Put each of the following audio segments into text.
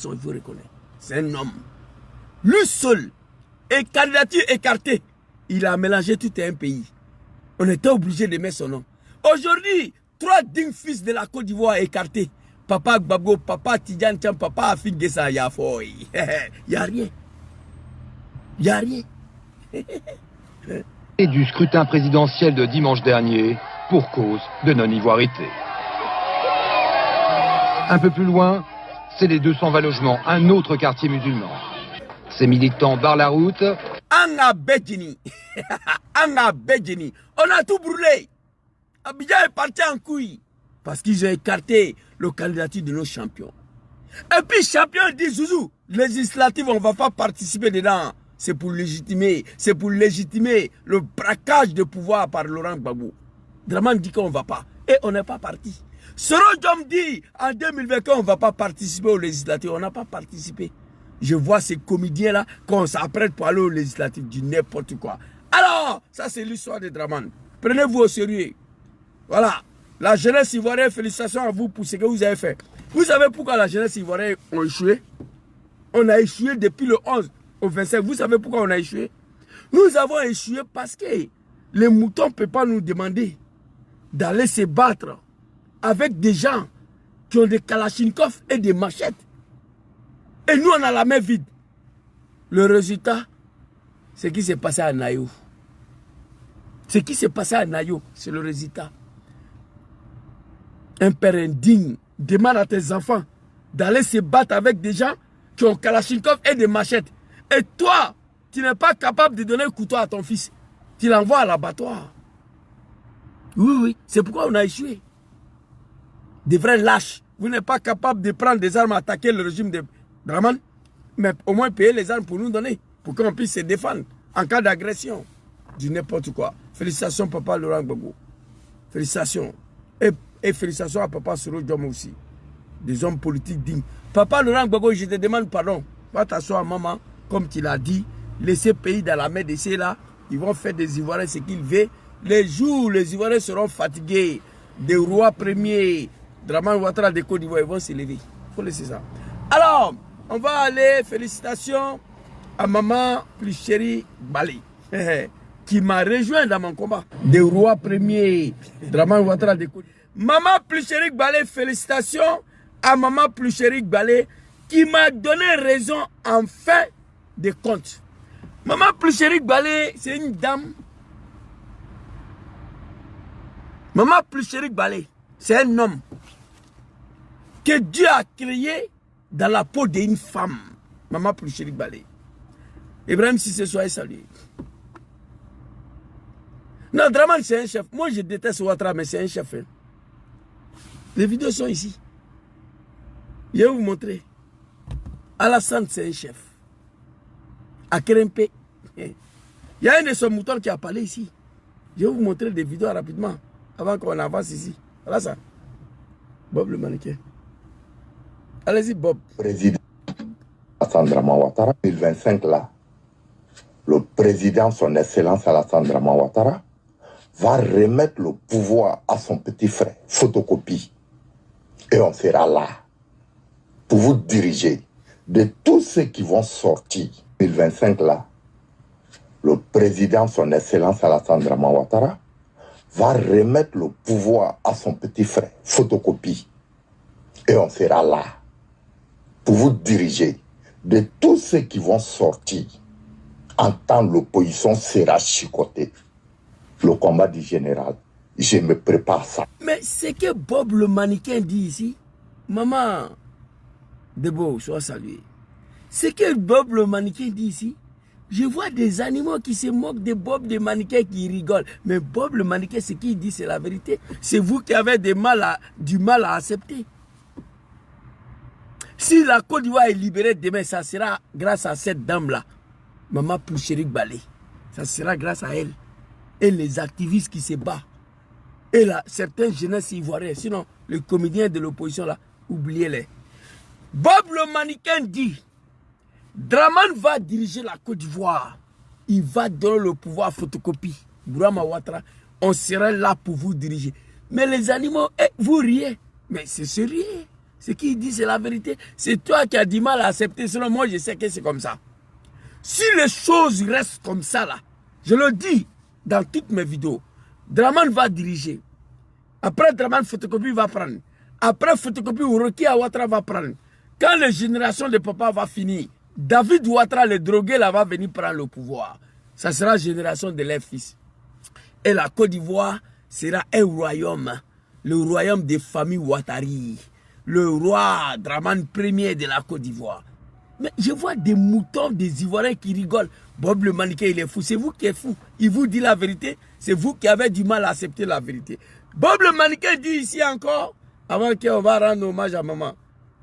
Il faut reconnaître. C'est un homme. Lui seul, et candidature écartée, il a mélangé tout un pays. On était obligé de mettre son nom. Aujourd'hui, 3 dignes fils de la Côte d'Ivoire écartés. Papa Gbagbo, papa Tidjane Tcham, papa Afik Gessa, Yafoy. Il n'y a rien. Il n'y a rien. Et du scrutin présidentiel de dimanche dernier pour cause de non-ivoirité. Un peu plus loin, c'est les 220 logements, un autre quartier musulman. Ces militants barrent la route. Anga Bedjini. Anga Bedjini. On a tout brûlé. Abidjan est parti en couille. Parce qu'ils ont écarté le candidature de nos champions. Et puis champion dit Zouzou, législative, on ne va pas participer dedans. C'est pour légitimer le braquage de pouvoir par Laurent Gbagbo. Dramane dit qu'on ne va pas. Et on n'est pas parti. Soro Diom dit en 2020 qu'on ne va pas participer aux législatives. On n'a pas participé. Je vois ces comédiens-là, quand on s'apprête pour aller aux législatives, du n'importe quoi. Alors, ça c'est l'histoire de Dramane. Prenez-vous au sérieux. Voilà. La jeunesse ivoirienne, félicitations à vous pour ce que vous avez fait. Vous savez pourquoi la jeunesse ivoirienne a échoué? On a échoué depuis le 11 au 25. Vous savez pourquoi on a échoué? Nous avons échoué parce que les moutons ne peuvent pas nous demander d'aller se battre avec des gens qui ont des kalachnikovs et des machettes. Et nous, on a la main vide. Le résultat, c'est ce qui s'est passé à Nayo. Ce qui s'est passé à Nayo, c'est le résultat. Un père indigne demande à tes enfants d'aller se battre avec des gens qui ont kalachnikov et des machettes. Et toi, tu n'es pas capable de donner un couteau à ton fils. Tu l'envoies à l'abattoir. Oui, oui, c'est pourquoi on a échoué. Des vrais lâches. Vous n'êtes pas capable de prendre des armes à attaquer le régime de Dramane, mais au moins payer les armes pour nous donner, pour qu'on puisse se défendre en cas d'agression. Du n'importe quoi. Félicitations, papa Laurent Gbagbo. Félicitations. Et félicitations à papa Soro Diom aussi. Des hommes politiques dignes. Papa Laurent Gbagbo, je te demande pardon. Va t'asseoir, maman, comme tu l'as dit. Laissez le pays dans la main de ceux là. Ils vont faire des Ivoiriens ce qu'ils veulent. Les jours où les Ivoiriens seront fatigués, des rois premiers, Dramane Ouattara de Côte d'Ivoire, ils vont se lever. Il faut laisser ça. Alors, on va aller, félicitations à maman plus chérie Balé, qui m'a rejoint dans mon combat. Des rois premiers, Dramane Ouattara de Côte d'Ivoire. Maman plus chérie Balé, félicitations à maman plus chérie Balé, qui m'a donné raison en fin de compte. Maman plus chérie Balé, c'est une dame. Maman plus chérie Balé, c'est un homme que Dieu a créé dans la peau d'une femme. Maman plus chérie Balé. Ibrahim Cissé, soyez salué. Non, Dramane c'est un chef. Moi je déteste Ouattara, mais c'est un chef. Hein. Les vidéos sont ici. Je vais vous montrer. Alassane c'est un chef. À Kerempe. Il y a un de son mouton qui a parlé ici. Je vais vous montrer des vidéos rapidement. Avant qu'on avance ici. Voilà ça. Bob le mannequin. Allez-y, Bob. Président Alassane Dramane Ouattara, 2025 là, le président, son excellence Alassane Dramane Ouattara, va remettre le pouvoir à son petit frère, photocopie. Et on sera là pour vous diriger de tous ceux qui vont sortir. 2025 là, le président, son excellence Alassane Dramane Ouattara, va remettre le pouvoir à son petit frère, photocopie. Et on sera là pour vous diriger de tous ceux qui vont sortir. En temps, l'opposition sera chicotée. Le combat du général, je me prépare ça. Mais c'est que Bob le mannequin dit ici, maman, Debo, sois salué. C'est que Bob le mannequin dit ici, je vois des animaux qui se moquent de Bob le mannequin qui rigolent. Mais Bob le mannequin, ce qu'il dit, c'est la vérité. C'est vous qui avez du mal à accepter. Si la Côte d'Ivoire est libérée demain, ça sera grâce à cette dame-là, Maman plus chérie Balé. Ça sera grâce à elle. Et les activistes qui se battent. Et là, certaines jeunesses ivoiriennes. Sinon, les comédiens de l'opposition, là, oubliez-les. Bob le mannequin dit, Dramane va diriger la Côte d'Ivoire. Il va donner le pouvoir à photocopie. Bourama Ouattara, on sera là pour vous diriger. Mais les animaux, vous riez. Mais c'est sérieux. Ce qu'il dit, c'est la vérité. C'est toi qui as du mal à accepter. Selon moi, je sais que c'est comme ça. Si les choses restent comme ça, là, je le dis dans toutes mes vidéos, Draman va diriger. Après, Draman, photocopie va prendre. Après, photocopie, Roki Ouattara va prendre. Quand les générations de papa va finir, David Ouattara, le drogué, là, va venir prendre le pouvoir. Ça sera la génération de leurs fils. Et la Côte d'Ivoire sera un royaume. Le royaume des familles Ouattari. Le roi Draman Ier de la Côte d'Ivoire. Mais je vois des moutons, des Ivoiriens qui rigolent. Bob le Maniquet, il est fou. C'est vous qui êtes fou. Il vous dit la vérité. C'est vous qui avez du mal à accepter la vérité. Bob le Maniquet dit ici encore, avant qu'on va rendre hommage à maman.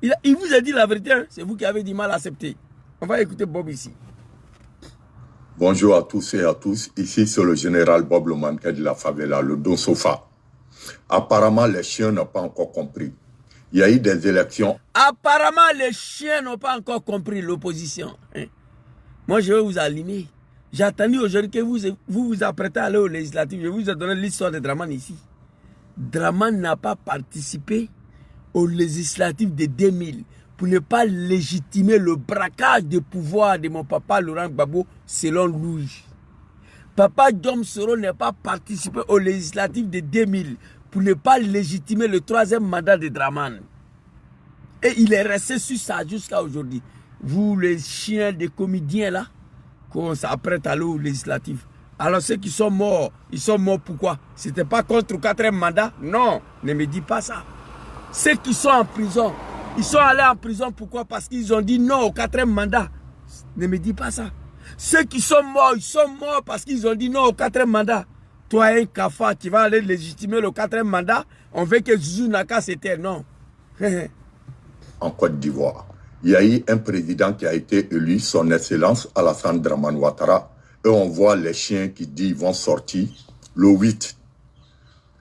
Il vous a dit la vérité. Hein? C'est vous qui avez du mal à accepter. On va écouter Bob ici. Bonjour à tous et à tous. Ici, c'est le général Bob le Maniquet de la favela, le Don Sofa. Apparemment, les chiens n'ont pas encore compris. Il y a eu des élections. Apparemment, les chiens n'ont pas encore compris l'opposition. Hein? Moi, je vais vous allumer. J'ai attendu aujourd'hui que vous apprêtez à aller aux législatives. Je vous ai donné l'histoire de Draman ici. Draman n'a pas participé aux législatives de 2000 pour ne pas légitimer le braquage de pouvoir de mon papa Laurent Gbagbo selon lui. Papa Diom Soro n'a pas participé aux législatives de 2000 pour ne pas légitimer le 3e mandat de Draman. Et il est resté sur ça jusqu'à aujourd'hui. Vous, les chiens des comédiens là, qu'on s'apprête à aller aux législatives. Alors ceux qui sont morts, ils sont morts pourquoi? C'était pas contre le 4e mandat? Non, ne me dis pas ça. Ceux qui sont en prison, ils sont allés en prison pourquoi? Parce qu'ils ont dit non au 4e mandat. Ne me dis pas ça. Ceux qui sont morts, ils sont morts parce qu'ils ont dit non au 4e mandat. Toi, un cafard, tu vas aller légitimer le 4e mandat. On veut que Zouzou Naka c'était non. En Côte d'Ivoire, il y a eu un président qui a été élu, son Excellence Alassane Dramane Ouattara. Et on voit les chiens qui disent qu'ils vont sortir le 8.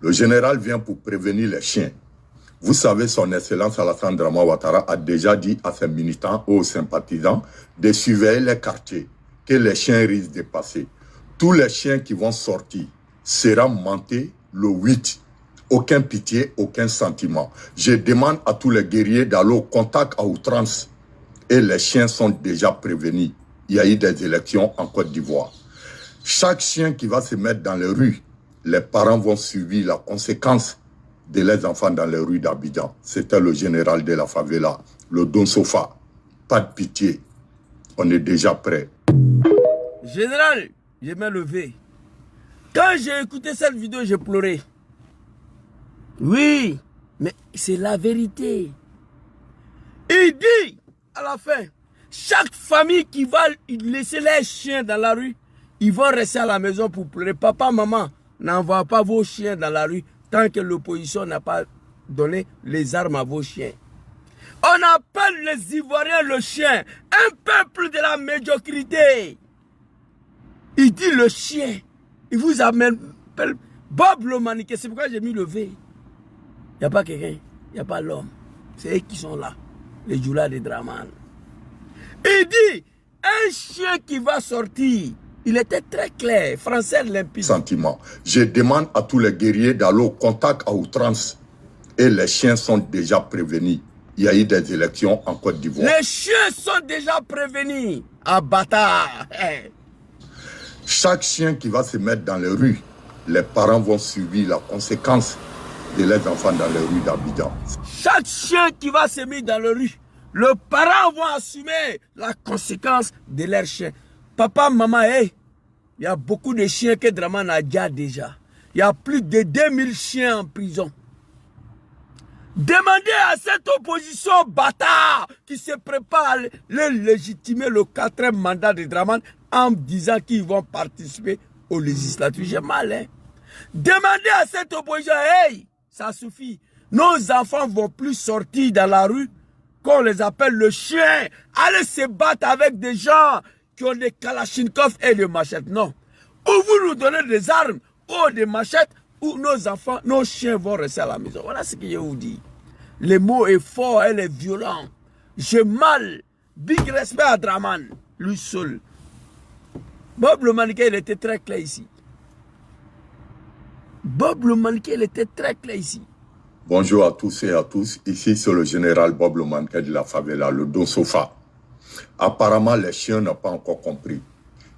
Le général vient pour prévenir les chiens. Vous savez, son Excellence Alassane Dramane Ouattara a déjà dit à ses militants ou aux sympathisants de surveiller les quartiers, que les chiens risquent de passer. Tous les chiens qui vont sortir seront montés le 8. Aucun pitié, aucun sentiment. Je demande à tous les guerriers d'aller au contact à outrance. Et les chiens sont déjà prévenus. Il y a eu des élections en Côte d'Ivoire. Chaque chien qui va se mettre dans les rues, les parents vont subir la conséquence de les enfants dans les rues d'Abidjan. C'était le général de la favela, le Don Sofa. Pas de pitié. On est déjà prêt. Général, je m'ai levé. Quand j'ai écouté cette vidéo, j'ai pleuré. Oui, mais c'est la vérité. Il dit à la fin, chaque famille qui va laisser les chiens dans la rue, ils vont rester à la maison pour pleurer. Papa, maman, n'envoie pas vos chiens dans la rue tant que l'opposition n'a pas donné les armes à vos chiens. On appelle les Ivoiriens le chien, un peuple de la médiocrité. Il dit le chien. Il vous amène Bob le Maniquet. C'est pourquoi j'ai mis le V. Il n'y a pas quelqu'un, il n'y a pas l'homme. C'est eux qui sont là, les Djoula de Draman. Il dit, un chien qui va sortir, il était très clair, français limpide. Sentiment. Je demande à tous les guerriers d'aller au contact à outrance. Et les chiens sont déjà prévenus. Il y a eu des élections en Côte d'Ivoire. Les chiens sont déjà prévenus. Ah, bâtard. Chaque chien qui va se mettre dans les rues, les parents vont subir la conséquence de les enfants dans les rues d'Abidjan. Chaque chien qui va se mettre dans les rues, les parents vont assumer la conséquence de leurs chiens. Papa, maman, il y a beaucoup de chiens que Draman a déjà. Il y a plus de 2000 chiens en prison. Demandez à cette opposition bâtard qui se prépare à légitimer le 4e mandat de Draman en disant qu'ils vont participer aux législatives. J'ai mal, hein? Demandez à cette opposition, ça suffit. Nos enfants ne vont plus sortir dans la rue, qu'on les appelle le chien. Allez se battre avec des gens qui ont des kalachnikovs et des machettes. Non. Ou vous nous donnez des armes ou des machettes, ou nos enfants, nos chiens vont rester à la maison. Voilà ce que je vous dis. Le mot est fort, elle est violent. J'ai mal. Big respect à Draman, lui seul. Bob le Maniquet, il était très clair ici. Bob le Maniquet, il était très clair ici. Bonjour à tous et à tous. Ici, c'est le général Bob le mannequin de la favela, le Don Sofa. Apparemment, les chiens n'ont pas encore compris.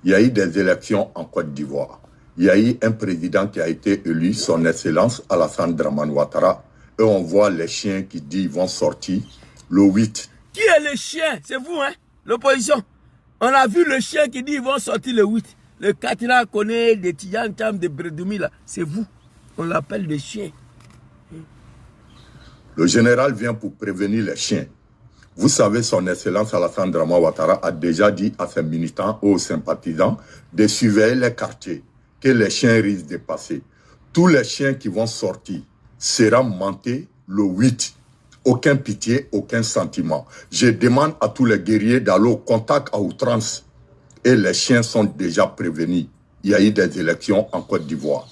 Il y a eu des élections en Côte d'Ivoire. Il y a eu un président qui a été élu, son Excellence Alassane Dramane Ouattara. Et on voit les chiens qui disent qu'ils vont sortir le 8. Qui est le chien? C'est vous, hein? L'opposition. On a vu le chien qui dit qu'ils vont sortir le 8. Le Katina connaît des Tiyan Cham de Bredoumi, là. C'est vous. On l'appelle le chien. Le général vient pour prévenir les chiens. Vous savez, son Excellence Alassane Dramane Ouattara a déjà dit à ses militants ou aux sympathisants de surveiller les quartiers, que les chiens risquent de passer. Tous les chiens qui vont sortir seront montés le 8. Aucun pitié, aucun sentiment. Je demande à tous les guerriers d'aller au contact à outrance. Et les chiens sont déjà prévenus. Il y a eu des élections en Côte d'Ivoire.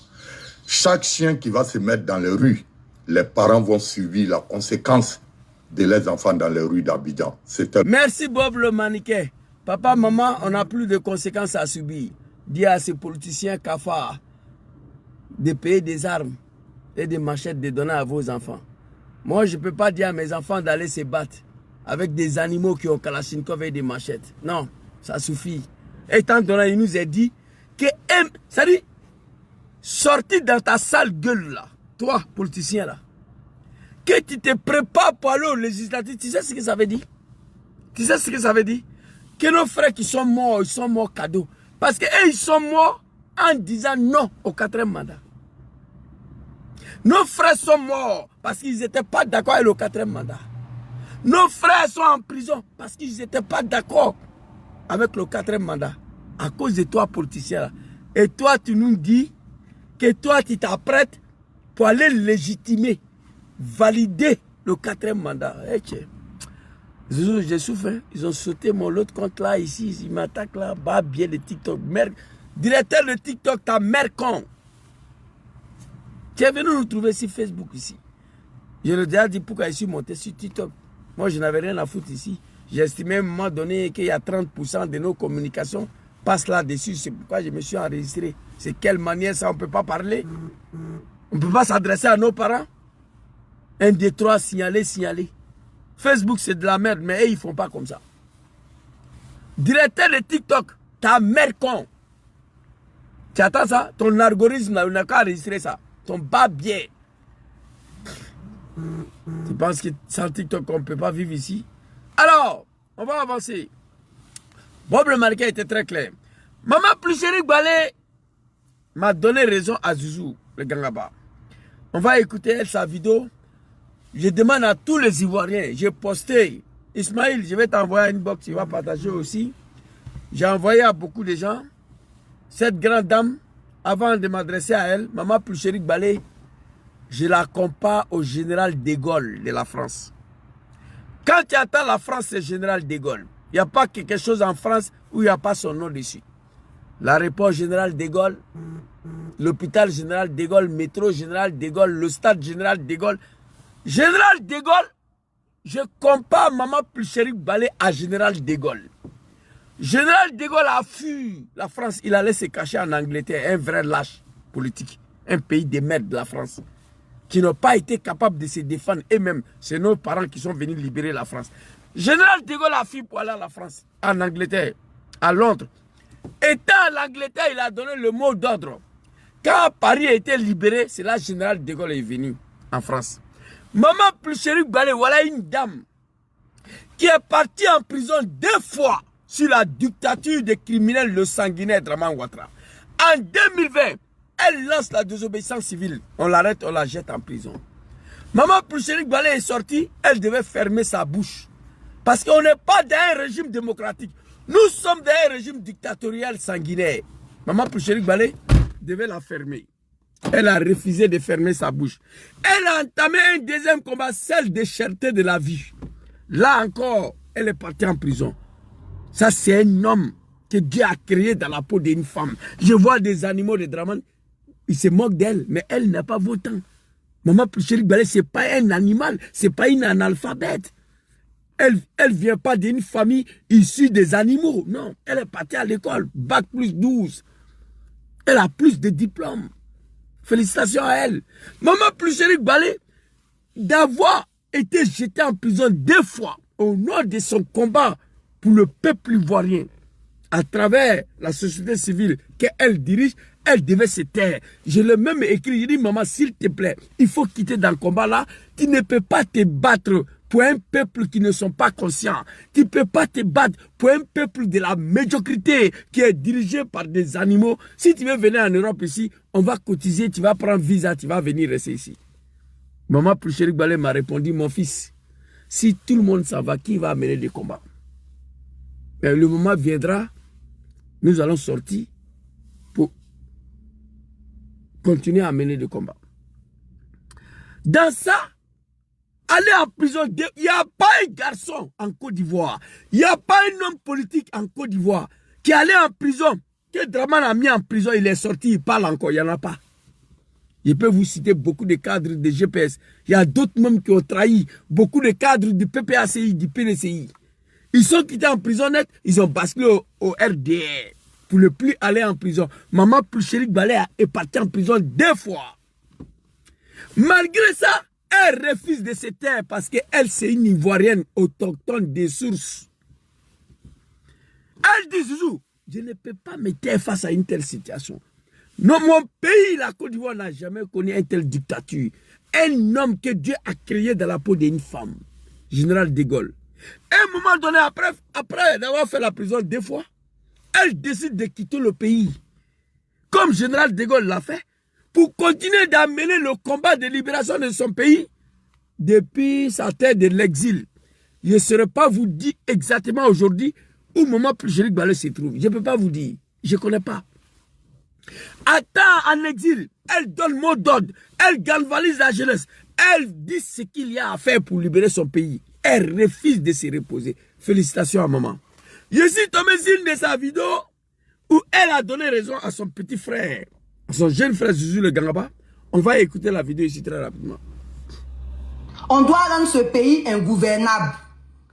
Chaque chien qui va se mettre dans les rues, les parents vont subir la conséquence de les enfants dans les rues d'Abidjan. Merci Bob le mannequin. Papa, maman, on n'a plus de conséquences à subir. Dis à ces politiciens cafards de payer des armes et des machettes de donner à vos enfants. Moi, je ne peux pas dire à mes enfants d'aller se battre avec des animaux qui ont Kalachnikov et des machettes. Non, ça suffit. Étant donné, il nous a dit que, ça dit, sorti dans ta sale gueule là, toi, politicien là, que tu te prépares pour aller aux législatives, tu sais ce que ça veut dire? Tu sais ce que ça veut dire? Que nos frères qui sont morts, ils sont morts cadeau. Parce qu'eux, ils sont morts en disant non au 4e mandat. Nos frères sont morts parce qu'ils n'étaient pas d'accord avec le 4e mandat. Nos frères sont en prison parce qu'ils n'étaient pas d'accord avec le 4e mandat. À cause de toi, politicien là. Et toi, tu nous dis que toi, tu t'apprêtes pour aller légitimer, valider le 4e mandat. J'ai souffert. Ils ont sauté mon autre compte là, ici. Ils m'attaquent là, bas bien le TikTok. Merde. Directeur de TikTok, ta mère con. Tu es venu nous trouver sur Facebook ici. Je leur ai déjà dit pourquoi je suis monté sur TikTok. Moi, je n'avais rien à foutre ici. J'ai estimé à un moment donné qu'il y a 30% de nos communications passent là-dessus. C'est pourquoi je me suis enregistré. C'est quelle manière ça, on ne peut pas parler? On ne peut pas s'adresser à nos parents? 1, 2, 3, signaler. Facebook, c'est de la merde, mais eux, ils ne font pas comme ça. Directeur de TikTok, ta mère con. Tu attends ça? Ton algorithme, n'a qu'à enregistrer ça. Ton babier. Tu penses que sans TikTok, on ne peut pas vivre ici? Alors, on va avancer. Bob le mannequin était très clair. Maman Pluchéric Balé m'a donné raison à Zouzou, le Gangaba. On va écouter sa vidéo. Je demande à tous les Ivoiriens, j'ai posté. Ismaël, je vais t'envoyer une box, tu vas partager aussi. J'ai envoyé à beaucoup de gens. Cette grande dame, avant de m'adresser à elle, Maman Pluchéric Balé, je la compare au général de Gaulle de la France. Quand tu attends la France, c'est général de Gaulle. Il n'y a pas quelque chose en France où il n'y a pas son nom dessus. L'aéroport général de Gaulle, l'hôpital général de Gaulle, métro général de Gaulle, le stade général de Gaulle. Général de Gaulle, je compare Maman Pluchéric Balé à général de Gaulle. Général de Gaulle a fui la France, il allait se cacher en Angleterre, un vrai lâche politique, un pays de merde de la France, qui n'ont pas été capables de se défendre eux-mêmes. C'est nos parents qui sont venus libérer la France. Général de Gaulle a fui pour aller à la France, en Angleterre, à Londres. Étant en Angleterre, il a donné le mot d'ordre. Quand Paris a été libéré, c'est là que Général de Gaulle est venu en France. Maman Pluchéric Balé, voilà une dame qui est partie en prison 2 fois sur la dictature des criminels, le sanguinaire Dramane Ouattara. En 2020, elle lance la désobéissance civile. On l'arrête, on la jette en prison. Maman Pluchéric Balé est sortie, elle devait fermer sa bouche. Parce qu'on n'est pas dans un régime démocratique. Nous sommes dans un régime dictatorial sanguinaire. Maman Pluchéric Balé devait la fermer. Elle a refusé de fermer sa bouche. Elle a entamé un deuxième combat, celle de cherté de la vie. Là encore, elle est partie en prison. Ça, c'est un homme que Dieu a créé dans la peau d'une femme. Je vois des animaux de Dramane, ils se moquent d'elle, mais elle n'a pas votant. Maman Pluchéric Balé, ce n'est pas un animal, ce n'est pas une analphabète. Elle ne vient pas d'une famille issue des animaux. Non, elle est partie à l'école, bac plus 12. Elle a plus de diplômes. Félicitations à elle. Maman Pluchéric Balé, d'avoir été jeté en prison 2 fois au nom de son combat pour le peuple ivoirien à travers la société civile qu'elle dirige, elle devait se taire. Je l'ai même écrit, je dis maman s'il te plaît, il faut quitter dans le combat là, tu ne peux pas te battre pour un peuple qui ne sont pas conscients. Tu ne peux pas te battre pour un peuple de la médiocrité qui est dirigé par des animaux. Si tu veux venir en Europe ici, on va cotiser, tu vas prendre visa, tu vas venir rester ici. Maman Ploucherik Balé m'a répondu, mon fils, si tout le monde s'en va, qui va mener des combats? Mais le moment viendra, nous allons sortir pour continuer à mener des combats. Dans ça, aller en prison, il n'y a pas un garçon en Côte d'Ivoire, il n'y a pas un homme politique en Côte d'Ivoire qui est allé en prison, que Draman a mis en prison, il est sorti, il parle encore, il n'y en a pas. Je peux vous citer beaucoup de cadres de GPS. Il y a d'autres même qui ont trahi, beaucoup de cadres du PPACI, du PDCI. Ils sont quittés en prison net, ils ont basculé au RDR pour ne plus aller en prison. Maman Ploucherik Balé est partie en prison 2 fois. Malgré ça, elle refuse de se taire parce qu'elle, c'est une Ivoirienne autochtone des sources. Elle dit, Zouzou, je ne peux pas me taire face à une telle situation. Non, mon pays, la Côte d'Ivoire, n'a jamais connu une telle dictature. Un homme que Dieu a créé dans la peau d'une femme, général de Gaulle. À un moment donné, après d'avoir fait la prison 2 fois, elle décide de quitter le pays, comme général de Gaulle l'a fait, pour continuer d'amener le combat de libération de son pays depuis sa terre de l'exil. Je ne saurais pas vous dire exactement aujourd'hui où Maman Ploucherik Balé se trouve. Je ne peux pas vous dire. Je ne connais pas. Attends, en exil, elle donne mot d'ordre, elle galvanise la jeunesse, elle dit ce qu'il y a à faire pour libérer son pays. Elle refuse de se reposer. Félicitations à maman. Je suis tombé sur une de sa vidéo où elle a donné raison à son petit frère, à son jeune frère Zouzou le Gangaba. On va écouter la vidéo ici très rapidement. On doit rendre ce pays ingouvernable.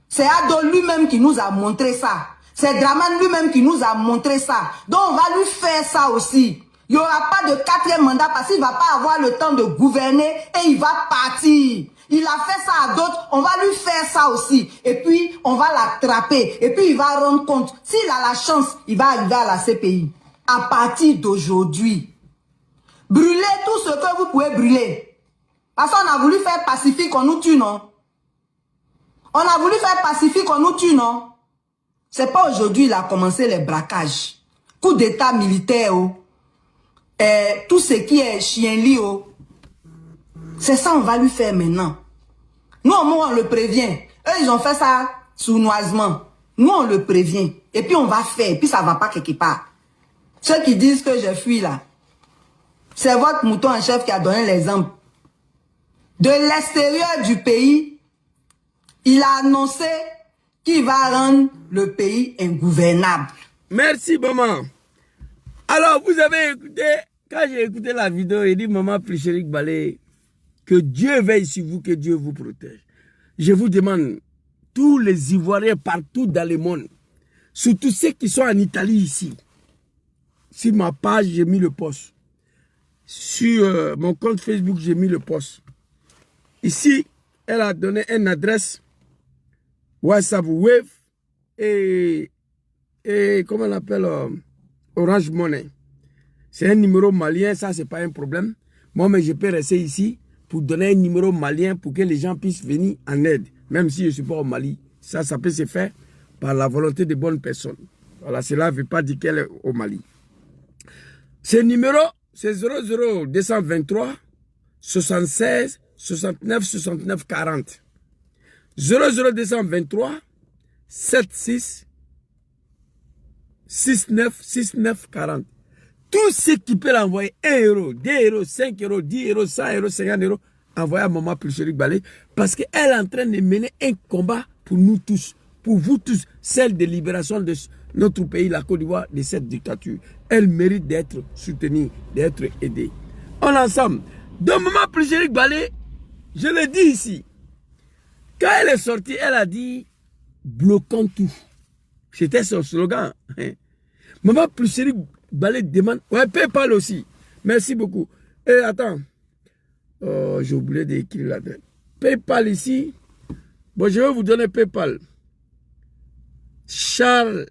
C'est Ado lui-même qui nous a montré ça. C'est Draman lui-même qui nous a montré ça. Donc on va lui faire ça aussi. Il n'y aura pas de 4e mandat parce qu'il ne va pas avoir le temps de gouverner et il va partir. Il a fait ça à d'autres, on va lui faire ça aussi. Et puis on va l'attraper. Et puis il va rendre compte. S'il a la chance, il va arriver à la CPI. À partir d'aujourd'hui, brûlez tout ce que vous pouvez brûler. Parce qu'on a voulu faire pacifique, on nous tue, non? On a voulu faire pacifique, on nous tue, non? C'est pas aujourd'hui il a commencé les braquages. Coup d'état militaire, oh. Tout ce qui est chien-lit, oh. C'est ça on va lui faire maintenant. Nous, au moins, on le prévient. Eux, ils ont fait ça sournoisement. Nous, on le prévient. Et puis, on va faire. Et puis, ça va pas quelque part. Ceux qui disent que je fuis là, c'est votre mouton en chef qui a donné l'exemple. De l'extérieur du pays, il a annoncé qu'il va rendre le pays ingouvernable. Merci, maman. Alors, vous avez écouté, quand j'ai écouté la vidéo, il dit, Maman Ploucherik Balé, que Dieu veille sur vous, que Dieu vous protège. Je vous demande, tous les Ivoiriens partout dans le monde, surtout ceux qui sont en Italie ici, sur ma page, j'ai mis le post. Sur mon compte Facebook, j'ai mis le post. Ici, elle a donné une adresse WhatsApp Wave et comment on appelle Orange Money. C'est un numéro malien, ça c'est pas un problème. Moi, mais je peux rester ici pour donner un numéro malien pour que les gens puissent venir en aide. Même si je ne suis pas au Mali, ça peut se faire par la volonté de bonnes personnes. Voilà, cela ne veut pas dire qu'elle est au Mali. Ce numéro, c'est 00223 76 69 69 40. 00223 76 69 69 40. Tout ce qui peut l'envoyer 1 euro, 2 euros, 5 euros, 10 euros, 100 euros, 50 euros, envoyez à Maman Ploucherik Balé parce qu'elle est en train de mener un combat pour nous tous, pour vous tous, celle de libération de notre pays, la Côte d'Ivoire, de cette dictature. Elle mérite d'être soutenue, d'être aidée. On est ensemble. Donc Maman Ploucherik Balé, je le dis ici, quand elle est sortie, elle a dit « bloquons tout ». C'était son slogan. Maman Ploucherik Balé demande... Ouais, PayPal aussi. Merci beaucoup. Et attends. Oh, j'ai oublié d'écrire l'adresse. PayPal ici. Bon, je vais vous donner PayPal. Charlène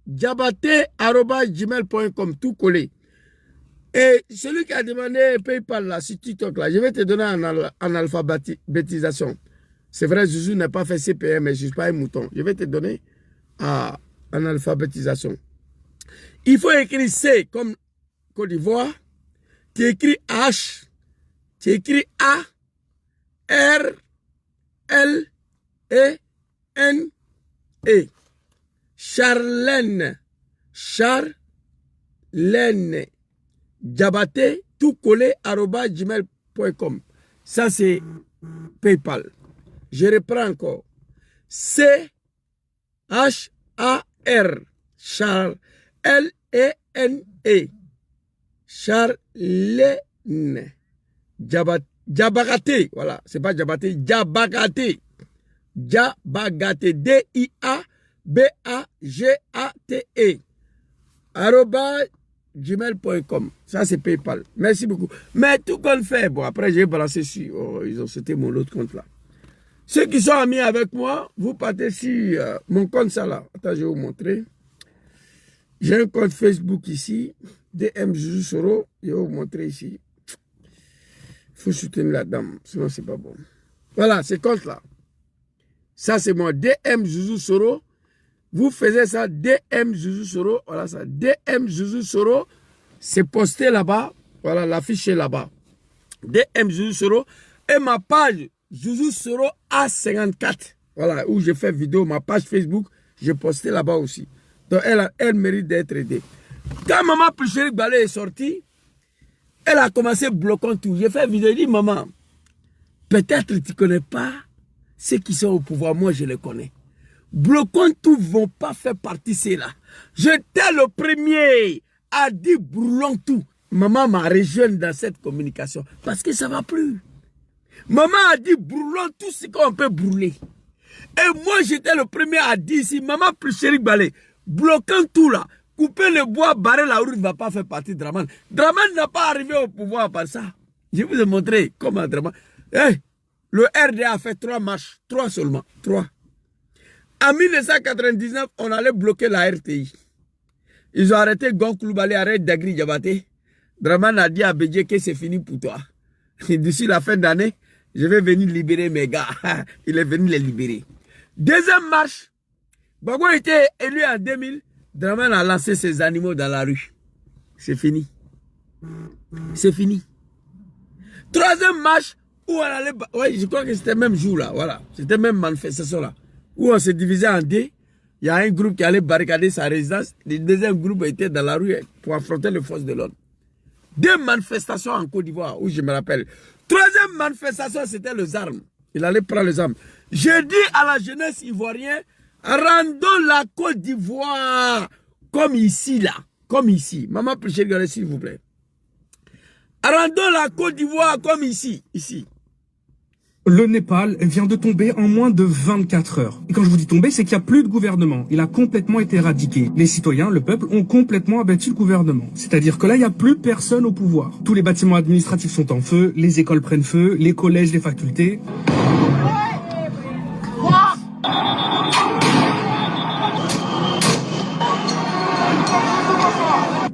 Diabaté@gmail.com, tout collé. Et celui qui a demandé PayPal là, sur TikTok là, je vais te donner en alphabétisation. C'est vrai, Zouzou n'a pas fait CPM, mais je ne suis pas un mouton. Je vais te donner en alphabétisation. Il faut écrire C comme Côte d'Ivoire. Tu écris H. Tu écris A. R. L. E. N. E. Charlène. Charlène. Diabaté, tout collé, @gmail.com. Ça, c'est PayPal. Je reprends encore. C-H-A-R. Charles. L-E-N-E. Charlène. Diabaté. Voilà. C'est pas Diabaté. Diabaté. Diabaté. D-I-A-B-A-G-A-T-E. @gmail.com. Ça, c'est PayPal. Merci beaucoup. Mais tout qu'on fait, bon, après, j'ai balancé sur. Oh, ils ont sauté mon autre compte là. Ceux qui sont amis avec moi, vous partez sur mon compte, ça là. Attends, je vais vous montrer. J'ai un compte Facebook ici. DM Zouzou Soro. Je vais vous montrer ici. Il faut soutenir la dame. Sinon, c'est pas bon. Voilà, ce compte là. Ça, c'est mon DM Zouzou Soro. Vous faisiez ça, DM Zouzou Soro, voilà ça, DM Zouzou Soro, c'est posté là-bas, voilà, l'affiche est là-bas. DM Zouzou Soro, et ma page Zouzou Soro A54, voilà, où j'ai fait vidéo, ma page Facebook, j'ai posté là-bas aussi. Donc elle mérite d'être aidée. Quand maman Pluchéri Balé est sortie, elle a commencé bloquant tout. J'ai fait vidéo, dit maman, peut-être tu ne connais pas ceux qui sont au pouvoir, moi je les connais. Bloquons tout, vont pas faire partie de cela. J'étais le premier à dire brûlons tout. Maman m'a rejoint dans cette communication parce que ça ne va plus. Maman a dit brûlons tout ce qu'on peut brûler. Et moi j'étais le premier à dire ici, maman Pluchéri Balé, bloquons tout là, couper le bois, barrer la route ne va pas faire partie de Draman. Draman n'a pas arrivé au pouvoir par ça. Je vous ai montré comment Draman. Hey, le RDA a fait 3 marches, 3 seulement, 3. En 1999, on allait bloquer la RTI. Ils ont arrêté Gon Koulibaly, arrête Dagri Diabaté. Draman a dit à Bédié que c'est fini pour toi. D'ici la fin d'année, je vais venir libérer mes gars. Il est venu les libérer. Deuxième marche. Bago était élu en 2000. Draman a lancé ses animaux dans la rue. C'est fini. C'est fini. Troisième marche, où on allait... Ouais, je crois que c'était le même jour là. Voilà. C'était même manifestation là. Où on s'est divisé en deux. Il y a un groupe qui allait barricader sa résidence. Le deuxième groupe était dans la rue pour affronter les forces de l'ordre. 2 manifestations en Côte d'Ivoire, où je me rappelle. Troisième manifestation, c'était les armes. Il allait prendre les armes. Je dis à la jeunesse ivoirienne, rendons la Côte d'Ivoire comme ici, là. Comme ici. Maman Pluchéri, s'il vous plaît. Rendons la Côte d'Ivoire comme ici. Ici. Le Népal vient de tomber en moins de 24 heures. Et quand je vous dis tomber, c'est qu'il n'y a plus de gouvernement. Il a complètement été éradiqué. Les citoyens, le peuple, ont complètement abattu le gouvernement. C'est-à-dire que là, il n'y a plus personne au pouvoir. Tous les bâtiments administratifs sont en feu, les écoles prennent feu, les collèges, les facultés.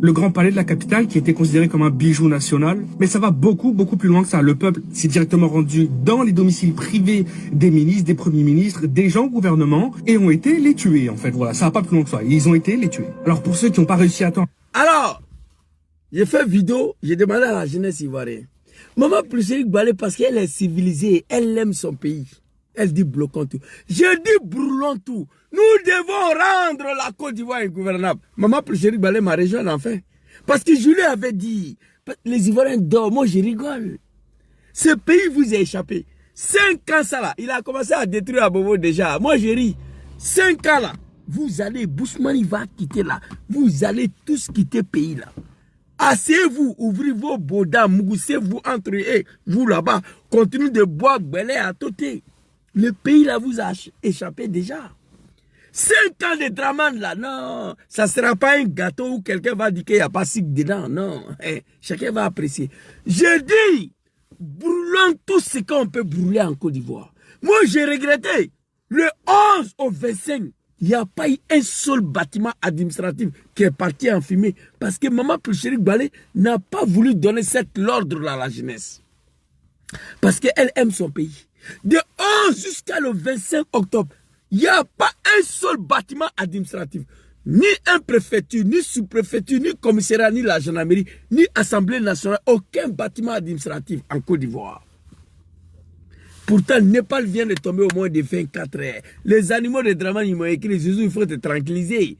Le grand palais de la capitale qui était considéré comme un bijou national. Mais ça va beaucoup plus loin que ça. Le peuple s'est directement rendu dans les domiciles privés des ministres, des premiers ministres, des gens au gouvernement et ont été les tuer en fait. Voilà, ça va pas plus loin que ça. Ils ont été les tuer. Alors pour ceux qui n'ont pas réussi à attendre... Alors, j'ai fait vidéo, j'ai demandé à la jeunesse ivoirienne. Maman Pluchéri Balé, parce qu'elle est civilisée, elle aime son pays. Elle dit bloquons tout. Je dis brûlons tout. Nous devons rendre la Côte d'Ivoire ingouvernable. Maman Pluchéri Balé m'a rejoint enfin. Parce que je lui avais dit, les Ivoiriens dorment, moi je rigole. Ce pays vous a échappé. 5 ans ça là, il a commencé à détruire Abobo déjà. Moi je ris. 5 ans là, vous allez, Bousmani va quitter là. Vous allez tous quitter le pays là. Asseyez-vous, ouvrez vos bodas, moussez-vous entre eux, vous là-bas. Continuez de boire belé à côté. Le pays là vous a échappé déjà. 5 ans de Dramane là, non, ça ne sera pas un gâteau où quelqu'un va dire qu'il n'y a pas SIC dedans, non. Chacun va apprécier. Je dis, brûlons tout ce qu'on peut brûler en Côte d'Ivoire. Moi, j'ai regretté, le 11 au 25, il n'y a pas eu un seul bâtiment administratif qui est parti en fumée parce que Maman Pulchérik Balé n'a pas voulu donner cet ordre à la jeunesse. Parce qu'elle aime son pays. De 11 jusqu'à le 25 octobre, il n'y a pas un seul bâtiment administratif. Ni un préfecture, ni sous-préfecture, ni commissariat, ni la gendarmerie, ni assemblée nationale. Aucun bâtiment administratif en Côte d'Ivoire. Pourtant, Népal vient de tomber au moins de 24 heures. Les animaux de Dramane, ils m'ont écrit, Jésus, il faut te tranquilliser.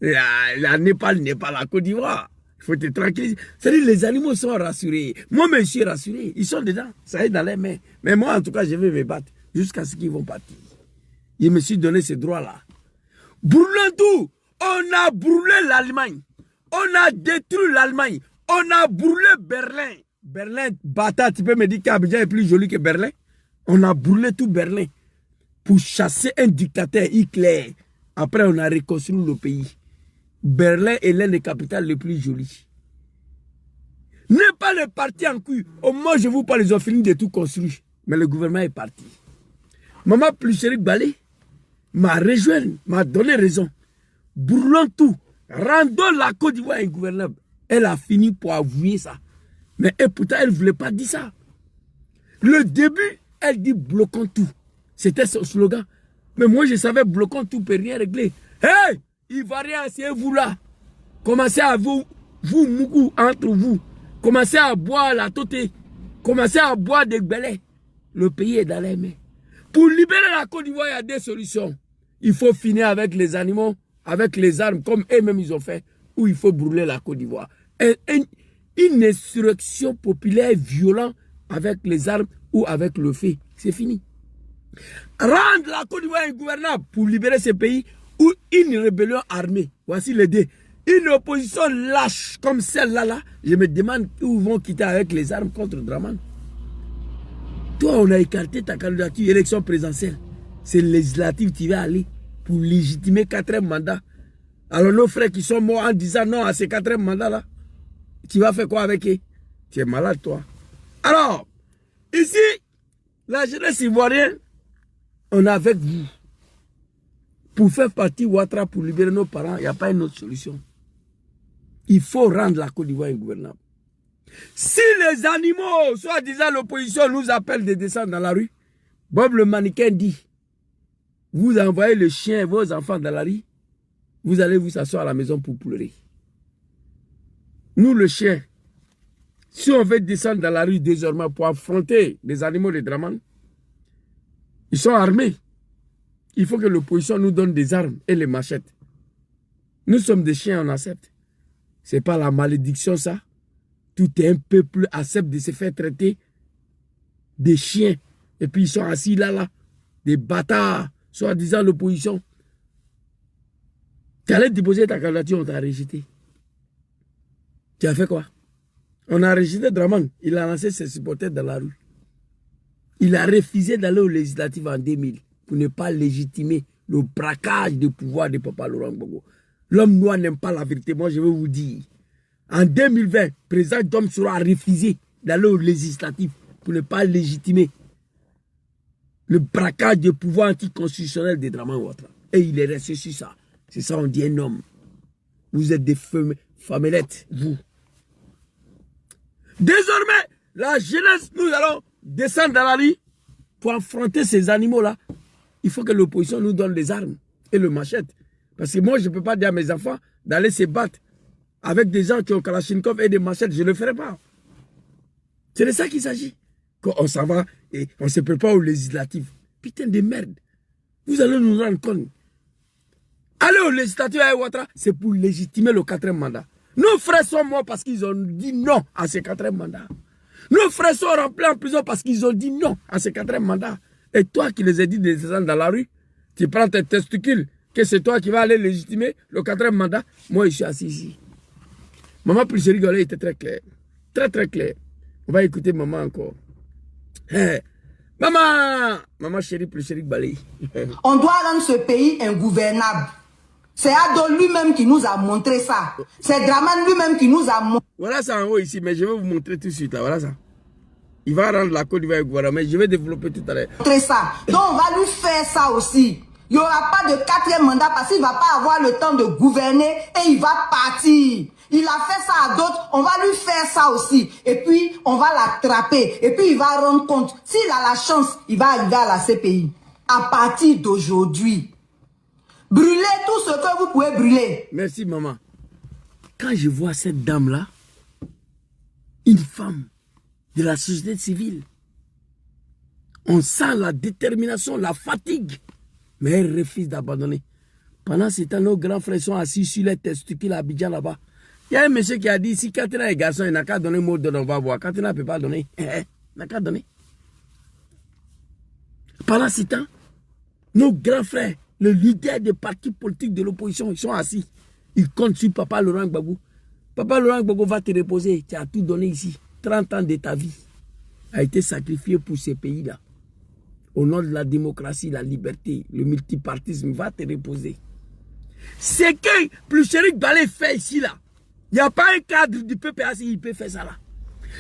La Népal n'est pas la Côte d'Ivoire. Il faut te tranquilliser. C'est-à-dire, les animaux sont rassurés. Moi, je suis rassuré. Ils sont dedans. Ça est dans les mains. Mais moi, en tout cas, je vais me battre jusqu'à ce qu'ils vont partir. Je me suis donné ce droit-là. Brûlons tout. On a brûlé l'Allemagne. On a détruit l'Allemagne. On a brûlé Berlin. Berlin, bâtard, tu peux me dire qu'Abidjan est plus joli que Berlin? On a brûlé tout Berlin pour chasser un dictateur Hitler. Après, on a reconstruit le pays. Berlin est l'un des capitales les plus jolies. N'est pas le parti en couille. Au moins, je vous parle, ils ont fini de tout construire. Mais le gouvernement est parti. Maman Pulchérik Balé m'a rejoint, m'a donné raison. Brûlons tout. Rendons la Côte d'Ivoire ingouvernable. Elle a fini pour avouer ça. Mais et pourtant, elle ne voulait pas dire ça. Le début, elle dit bloquons tout. C'était son slogan. Mais moi, je savais bloquons tout, peut rien régler. Hey, Ivoiriens, asseyez-vous là. Commencez à vous Mougou, entre vous. Commencez à boire la toté. Commencez à boire des gbelets. Le pays est dans les mains. Pour libérer la Côte d'Ivoire, il y a des solutions. Il faut finir avec les animaux, avec les armes, comme eux-mêmes ils ont fait, ou il faut brûler la Côte d'Ivoire. Une insurrection populaire violente avec les armes ou avec le feu. C'est fini. Rendre la Côte d'Ivoire ingouvernable pour libérer ce pays ou une rébellion armée. Voici les deux. Une opposition lâche comme celle-là, là, je me demande où vont quitter avec les armes contre Dramane. Toi, on a écarté ta candidature élection présidentielle. C'est législative, tu vas aller pour légitimer 4e mandat. Alors nos frères qui sont morts en disant non à ces 4e mandats-là, tu vas faire quoi avec eux? Tu es malade, toi. Alors, ici, la jeunesse ivoirienne, on est avec vous. Pour faire partie Ouattara, pour libérer nos parents, il n'y a pas une autre solution. Il faut rendre la Côte d'Ivoire ingouvernable. Si les animaux, soi-disant l'opposition, nous appellent de descendre dans la rue, Bob le mannequin dit, vous envoyez le chien et vos enfants dans la rue, vous allez vous asseoir à la maison pour pleurer. Nous, le chien, si on veut descendre dans la rue désormais pour affronter les animaux de Dramane, ils sont armés. Il faut que l'opposition nous donne des armes et les machettes. Nous sommes des chiens, on accepte. Ce n'est pas la malédiction, ça. Tout un peuple accepte de se faire traiter des chiens. Et puis ils sont assis là, des bâtards, soi-disant l'opposition. Tu allais déposer ta candidature, on t'a rejeté. Tu as fait quoi? On a rejeté Dramane. Il a lancé ses supporters dans la rue. Il a refusé d'aller aux législatives en 2000 pour ne pas légitimer le braquage de pouvoir de Papa Laurent Gbagbo. L'homme noir n'aime pas la vérité. Moi, je vais vous dire. En 2020, le président Dom Sora a refusé d'aller aux législatives pour ne pas légitimer le braquage de pouvoir anticonstitutionnel de Dramane Ouattara. Et il est resté sur ça. C'est ça, on dit un homme. Vous êtes des femelettes, vous. Désormais, la jeunesse, nous allons descendre dans la rue pour affronter ces animaux-là. Il faut que l'opposition nous donne les armes et le machette. Parce que moi, je ne peux pas dire à mes enfants d'aller se battre avec des gens qui ont Kalachnikov et des machettes. Je ne le ferai pas. C'est de ça qu'il s'agit. Quand on s'en va et on ne se prépare aux législatives. Putain de merde. Vous allez nous rendre compte. Aller aux législatives à Ouattara, c'est pour légitimer le 4e mandat. Nos frères sont morts parce qu'ils ont dit non à ce 4e mandat. Nos frères sont remplis en prison parce qu'ils ont dit non à ce 4e mandat. Et toi qui les as dit de descendre dans la rue, tu prends tes testicules, que c'est toi qui vas aller légitimer le 4e mandat. Moi, je suis assis ici. Maman Pulchérik Balé était très claire. Très, très claire. On va écouter maman encore. Maman chérie, plus chérie Balé. On doit rendre ce pays ingouvernable. C'est Ado lui-même qui nous a montré ça. C'est Draman lui-même qui nous a montré. Voilà ça en haut ici, mais je vais vous montrer tout de suite là. Voilà ça. Il va rendre la Côte d'Ivoire gouvernement, mais je vais développer tout à l'heure. Ça. Donc on va lui faire ça aussi. Il n'y aura pas de 4e mandat parce qu'il ne va pas avoir le temps de gouverner et il va partir. Il a fait ça à d'autres, on va lui faire ça aussi. Et puis, on va l'attraper. Et puis, il va rendre compte. S'il a la chance, il va arriver à la CPI. À partir d'aujourd'hui, brûlez tout ce que vous pouvez brûler. Merci, maman. Quand je vois cette dame-là, une femme de la société civile, on sent la détermination, la fatigue. Mais elle refuse d'abandonner. Pendant ce temps, nos grands frères sont assis sur les testicules à Abidjan là-bas. Il y a un monsieur qui a dit, si Katina est garçon, il n'a qu'à donner mot d'ordre, on va voir. Katina ne peut pas donner. Il n'a qu'à donner. Pendant ce temps, nos grands frères, le leader des partis politiques de l'opposition, ils sont assis. Ils comptent sur Papa Laurent Gbagbo. Papa Laurent Gbagbo va te reposer. Tu as tout donné ici. 30 ans de ta vie a été sacrifié pour ces pays-là. Au nom de la démocratie, la liberté, le multipartisme, va te reposer. C'est que plus Chéric Balé fait ici, là. Il n'y a pas un cadre du PPACI qui peut faire ça, là.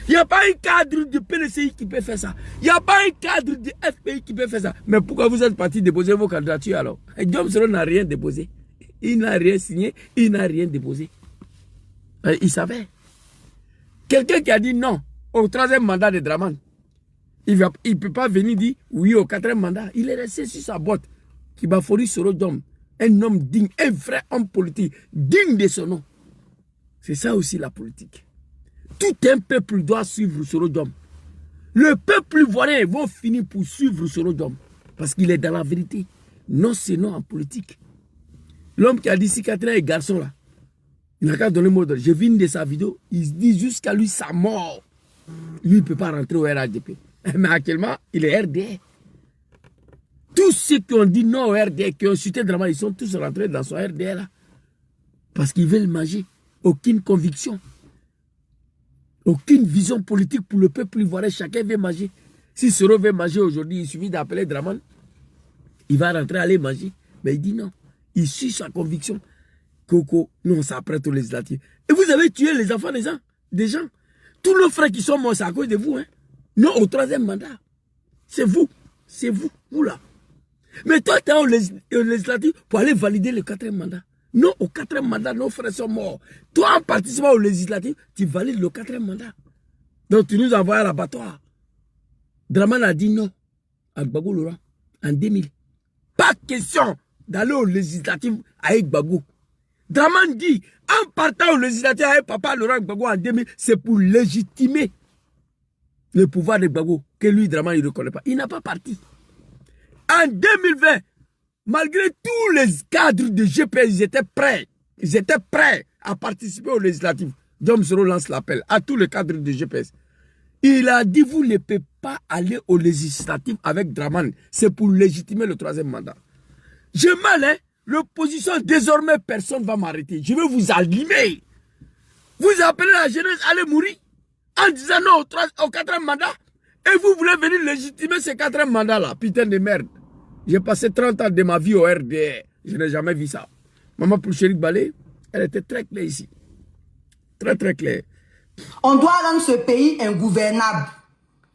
Il n'y a pas un cadre du PNCI qui peut faire ça. Il n'y a pas un cadre du FPI qui peut faire ça. Mais pourquoi vous êtes partis déposer vos candidatures, alors? Guillaume Soro n'a rien déposé. Il n'a rien signé, il n'a rien déposé. Il savait. Quelqu'un qui a dit non au 3e mandat de Draman. Il ne peut pas venir dire oui au 4e mandat. Il est resté sur sa botte. Kibafori Soro Diom, un homme digne, un vrai homme politique, digne de son nom. C'est ça aussi la politique. Tout un peuple doit suivre Soro Diom. Le peuple ivoirien va finir pour suivre Soro Diom. Parce qu'il est dans la vérité. Non, c'est non en politique. L'homme qui a dit si Katina est garçon là, il n'a qu'à donner mot d'ordre. J'ai vu une de sa vidéo, il dit jusqu'à lui sa mort. Lui, il ne peut pas rentrer au RHDP. Mais actuellement, il est RDR. Tous ceux qui ont dit non au RDR, qui ont cité Draman, ils sont tous rentrés dans son RDR là. Parce qu'ils veulent manger. Aucune conviction. Aucune vision politique pour le peuple ivoirien. Chacun veut manger. Si Soro veut manger aujourd'hui, il suffit d'appeler Draman. Il va rentrer, aller manger. Mais il dit non. Il suit sa conviction. Coco, nous on s'apprête aux législatives. Et vous avez tué les enfants des gens. Tous nos frères qui sont morts, c'est à cause de vous. Hein? Non, au 3e mandat. C'est vous. C'est vous. Vous là. Mais toi, tu es au législatif pour aller valider le 4e mandat. Non, au 4e mandat, nos frères sont morts. Toi, en participant au législatif, tu valides le 4e mandat. Donc, tu nous envoies à l'abattoir. Draman a dit non à Gbagbo Laurent en 2000. Pas question d'aller au législatif avec Gbagbo. Draman dit, en partant au législatif avec Papa Laurent Gbagbo en 2000, c'est pour légitimer le pouvoir de Gbagbo, que lui, Draman, il ne reconnaît pas. Il n'a pas parti. En 2020, malgré tous les cadres de GPS, ils étaient prêts. Ils étaient prêts à participer au législatif. Guillaume Soro lance l'appel à tous les cadres de GPS. Il a dit, vous ne pouvez pas aller au législatif avec Draman. C'est pour légitimer le 3e mandat. J'ai mal, hein. L'opposition, désormais, personne ne va m'arrêter. Je vais vous allumer. Vous appelez la jeunesse à aller mourir en disant non au 4e mandat. Et vous voulez venir légitimer ce 4e mandat-là. Putain de merde. J'ai passé 30 ans de ma vie au RDR. Je n'ai jamais vu ça. Maman pour Chéric Balé, elle était très claire ici. Très, très claire. On doit rendre ce pays ingouvernable.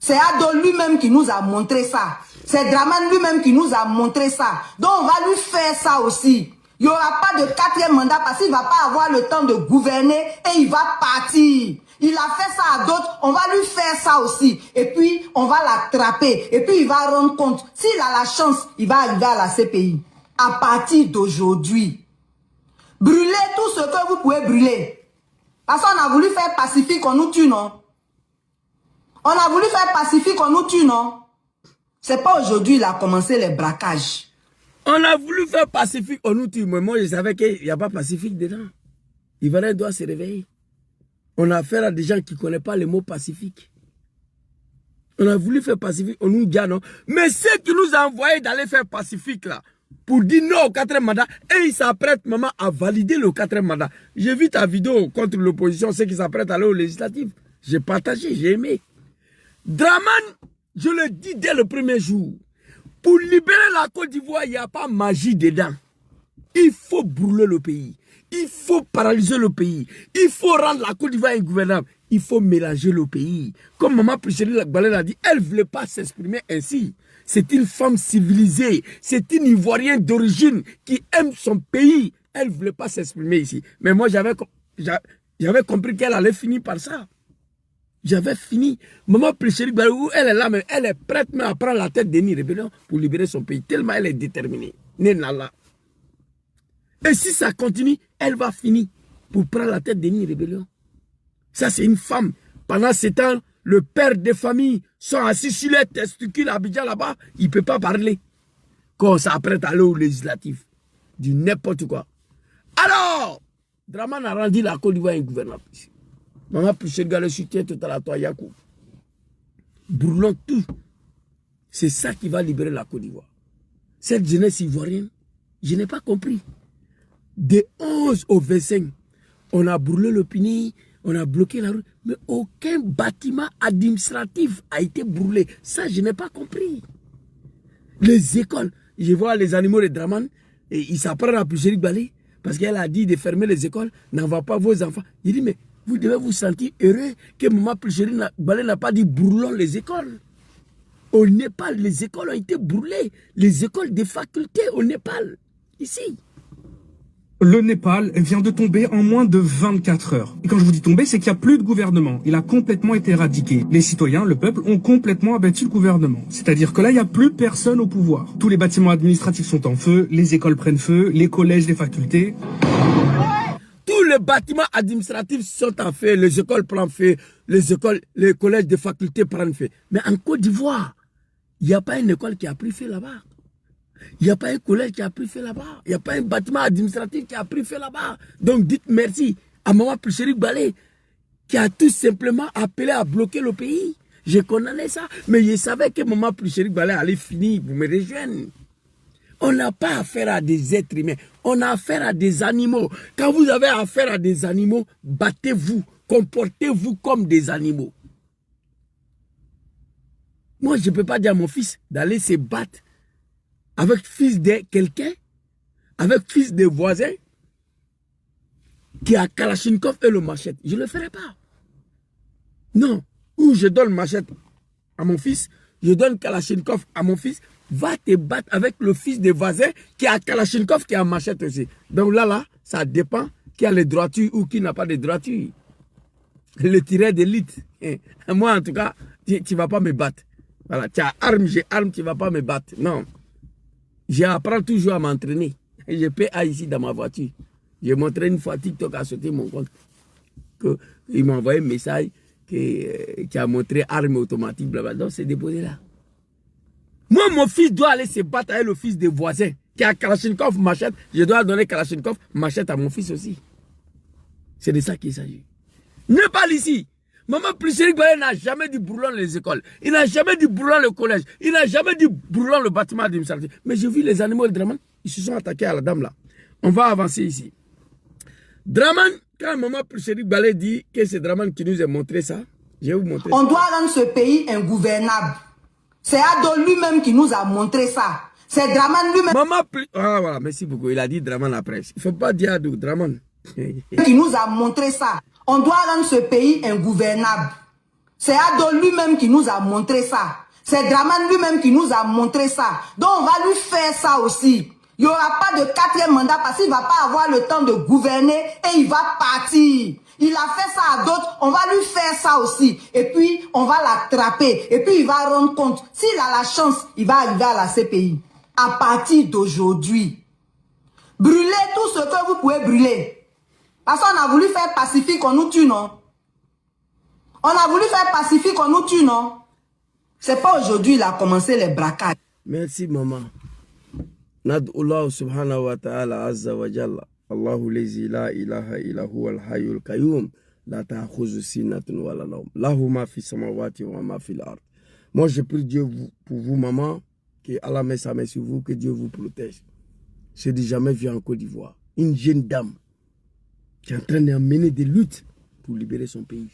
C'est Ado lui-même qui nous a montré ça. C'est Draman lui-même qui nous a montré ça. Donc on va lui faire ça aussi. Il n'y aura pas de 4e mandat parce qu'il ne va pas avoir le temps de gouverner et il va partir. Il a fait ça à d'autres, on va lui faire ça aussi. Et puis, on va l'attraper. Et puis, il va rendre compte. S'il a la chance, il va arriver à la CPI. À partir d'aujourd'hui, brûlez tout ce que vous pouvez brûler. Parce qu'on a voulu faire pacifique, on nous tue, non? On a voulu faire pacifique, on nous tue, non? C'est pas aujourd'hui, il a commencé les braquages. On a voulu faire pacifique, on nous tue. Mais moi, je savais qu'il n'y a pas pacifique dedans. Ivoirien doit se réveiller. On a affaire à des gens qui ne connaissent pas le mot pacifique. On a voulu faire pacifique, on nous dit non. Mais ceux qui nous ont envoyés d'aller faire pacifique là, pour dire non au 4e mandat, et ils s'apprêtent maman à valider le 4e mandat. J'ai vu ta vidéo contre l'opposition, ceux qui s'apprêtent à aller au législatif. J'ai partagé, j'ai aimé. Draman, Je le dis dès le premier jour. Pour libérer la Côte d'Ivoire, il n'y a pas magie dedans. Il faut brûler le pays. Il faut paralyser le pays. Il faut rendre la Côte d'Ivoire ingouvernable. Il faut mélanger le pays. Comme Maman Priscilline Gbagbalé l'a dit, elle ne voulait pas s'exprimer ainsi. C'est une femme civilisée. C'est une Ivoirienne d'origine qui aime son pays. Elle ne voulait pas s'exprimer ici. Mais moi, j'avais compris qu'elle allait finir par ça. J'avais fini. Maman Priscilline Gbagbalé, elle est là, mais elle est prête à prendre la tête d'Eni Rébellion pour libérer son pays. Tellement elle est déterminée. Nénala. Et si ça continue, elle va finir pour prendre la tête d'Eni Rébellion. Ça, c'est une femme. Pendant ce temps, le père des familles sont assis sur les testicules à Abidjan là-bas. Il ne peut pas parler. Quand on s'apprête à aller au législatif. Du n'importe quoi. Alors, Dramane a rendu la Côte d'Ivoire ingouvernable. Maman Priscilline Gbagbalé soutient tout à la toi, Yakou. Brûlons tout. C'est ça qui va libérer la Côte d'Ivoire. Cette jeunesse ivoirienne, je n'ai pas compris. De 11 au 25, on a brûlé le Pini, on a bloqué la rue, mais aucun bâtiment administratif a été brûlé. Ça, je n'ai pas compris. Les écoles, je vois les animaux de Dramane, et ils s'apprennent à Priscilline Gbagbalé, parce qu'elle a dit de fermer les écoles, n'envoie pas vos enfants. Il dit, mais vous devez vous sentir heureux que Maman Priscilline Gbagbalé n'a pas dit brûlons les écoles. Au Népal, les écoles ont été brûlées. Les écoles des facultés au Népal, ici. Le Népal vient de tomber en moins de 24 heures. Et quand je vous dis tomber, c'est qu'il n'y a plus de gouvernement. Il a complètement été éradiqué. Les citoyens, le peuple, ont complètement abattu le gouvernement. C'est-à-dire que là, il n'y a plus personne au pouvoir. Tous les bâtiments administratifs sont en feu, les écoles prennent feu, les collèges, les facultés. Tous les bâtiments administratifs sont en feu, les écoles prennent feu, les collèges de facultés prennent feu. Mais en Côte d'Ivoire, il n'y a pas une école qui a pris feu là-bas. Il n'y a pas un collège qui a pris feu là-bas. Il n'y a pas un bâtiment administratif qui a pris feu là-bas. Donc dites merci à Maman Priscilline Gbagbalé qui a tout simplement appelé à bloquer le pays. Je condamnais ça. Mais je savais que Maman Priscilline Gbagbalé allait finir pour me rejoindre. On n'a pas affaire à des êtres humains. On a affaire à des animaux. Quand vous avez affaire à des animaux, battez-vous. Comportez-vous comme des animaux. Moi, je ne peux pas dire à mon fils d'aller se battre avec fils de quelqu'un, avec fils de voisin, qui a Kalachnikov et le machette. Je ne le ferai pas. Non. Ou je donne machette à mon fils, je donne Kalachnikov à mon fils, va te battre avec le fils de voisin qui a Kalachnikov qui a machette aussi. Donc là, ça dépend qui a les droitures ou qui n'a pas de droitures. Le tireur d'élite. Moi, en tout cas, tu ne vas pas me battre. Voilà, tu as arme, j'ai arme, tu ne vas pas me battre. Non. J'apprends toujours à m'entraîner. Je paie ici dans ma voiture. J'ai montré une fois TikTok a sauté mon compte. Il m'a envoyé un message qui a montré arme automatique. Blablabla. Donc c'est déposé là. Moi, mon fils doit aller se battre avec le fils des voisins qui a Kalachnikov machette. Je dois donner Kalachnikov machette à mon fils aussi. C'est de ça qu'il s'agit. Ne parle ici. Maman Priscilline Gbagbalé n'a jamais dit brûlons les écoles. Il n'a jamais dit brûlons le collège. Il n'a jamais dit brûlons le bâtiment administratif. Mais j'ai vu les animaux de Dramane, ils se sont attaqués à la dame là. On va avancer ici. Dramane, quand Maman Priscilline Gbagbalé dit que c'est Dramane qui nous a montré ça, je vais vous montrer. On doit rendre ce pays ingouvernable. C'est Ado lui-même qui nous a montré ça. C'est Dramane lui-même. Ah voilà, merci beaucoup. Il a dit Dramane après. Il ne faut pas dire Ado, Dramane. Qui nous a montré ça. On doit rendre ce pays ingouvernable. C'est Ado lui-même qui nous a montré ça. C'est Dramane lui-même qui nous a montré ça. Donc on va lui faire ça aussi. Il n'y aura pas de 4e mandat parce qu'il ne va pas avoir le temps de gouverner et il va partir. Il a fait ça à d'autres, on va lui faire ça aussi. Et puis on va l'attraper. Et puis il va rendre compte. S'il a la chance, il va arriver à la CPI. À partir d'aujourd'hui, brûlez tout ce que vous pouvez brûler. Parce qu'on a voulu faire pacifique, on nous tue, non? On a voulu faire pacifique, on nous tue, non? C'est pas aujourd'hui il a commencé les braquages. Merci, maman. Nad'ullah subhanahu wa ta'ala azza wa jalla. Allahu lazi la ilaha illa huwa al-hayyul qayyum. La ta'khuzu sinatun wa la nawm. Lahu ma fi samawati wa ma fi al-ard. Moi, je prie Dieu pour vous, maman, que Allah met sa main sur vous, que Dieu vous protège. Je n'ai jamais vu en Côte d'Ivoire une jeune dame qui est en train de mener des luttes pour libérer son pays.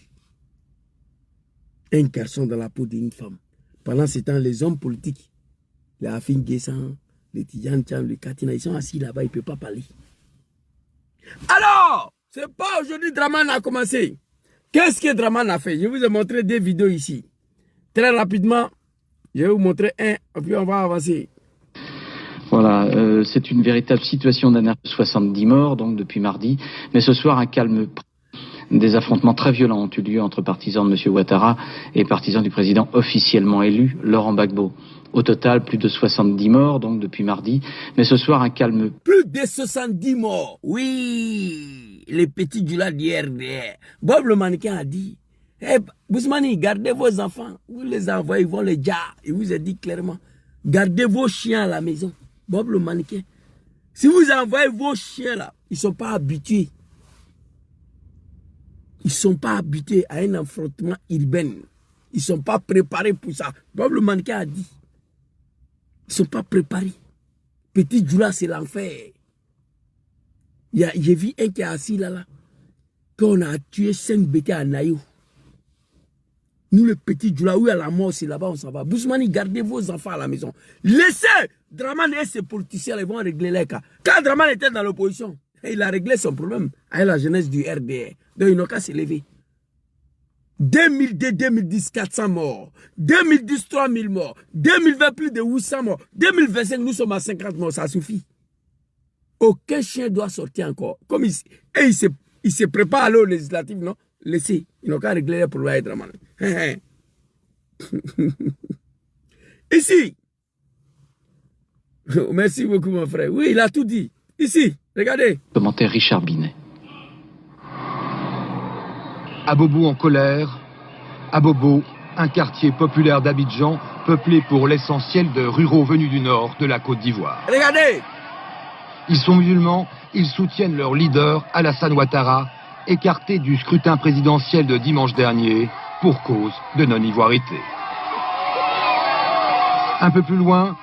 Un garçon dans la peau d'une femme. Pendant ce temps, les hommes politiques, les Afin Guessan, les Tidjan Tchan, les Katina, ils sont assis là-bas, ils ne peuvent pas parler. Alors, c'est pas aujourd'hui Draman a commencé. Qu'est-ce que Draman a fait? Je vous ai montré des vidéos ici. Très rapidement, je vais vous montrer un, et puis on va avancer. Voilà, c'est une véritable situation d'anarchie. 70 morts, donc depuis mardi. Mais ce soir, un calme. Des affrontements très violents ont eu lieu entre partisans de M. Ouattara et partisans du président officiellement élu, Laurent Gbagbo. Au total, plus de 70 morts, donc depuis mardi. Mais ce soir, un calme. Plus de 70 morts, oui. Les petits du lait d'IRDR. Bob le mannequin a dit, hey, Bousmani, gardez vos enfants. Vous les envoyez, ils vont les jar. Il vous a dit clairement, gardez vos chiens à la maison. Bob le mannequin. Si vous envoyez vos chiens là, ils ne sont pas habitués. Ils ne sont pas habitués à un affrontement urbain. Ils ne sont pas préparés pour ça. Bob le mannequin a dit. Ils ne sont pas préparés. Petit Djoula, c'est l'enfer. J'ai vu un qui est assis là. Qu'on a tué 5 bêtés à Naïo. Nous, le petit Djoula, où il y a la mort, c'est là-bas, on s'en va. Bousmani, gardez vos enfants à la maison. Laissez Draman et ses politiciens, ils vont régler les cas. Quand Draman était dans l'opposition, il a réglé son problème avec la jeunesse du RDR. Donc, il n'a qu'à s'élever. 2002-2010, 400 morts. 2010, 3000 morts. 2020, plus de 800 morts. 2025, nous sommes à 50 morts, ça suffit. Aucun chien doit sortir encore. Comme il se prépare à aller aux législatives, non? Laissez. Ils n'ont qu'à régler les problèmes avec Draman. Ici. Merci beaucoup, mon frère. Oui, il a tout dit. Ici, regardez. Commentaire Richard Binet. Abobo en colère. Abobo, un quartier populaire d'Abidjan, peuplé pour l'essentiel de ruraux venus du nord de la Côte d'Ivoire. Regardez. Ils sont musulmans, ils soutiennent leur leader, Alassane Ouattara, écarté du scrutin présidentiel de dimanche dernier pour cause de non-ivoirité. Un peu plus loin,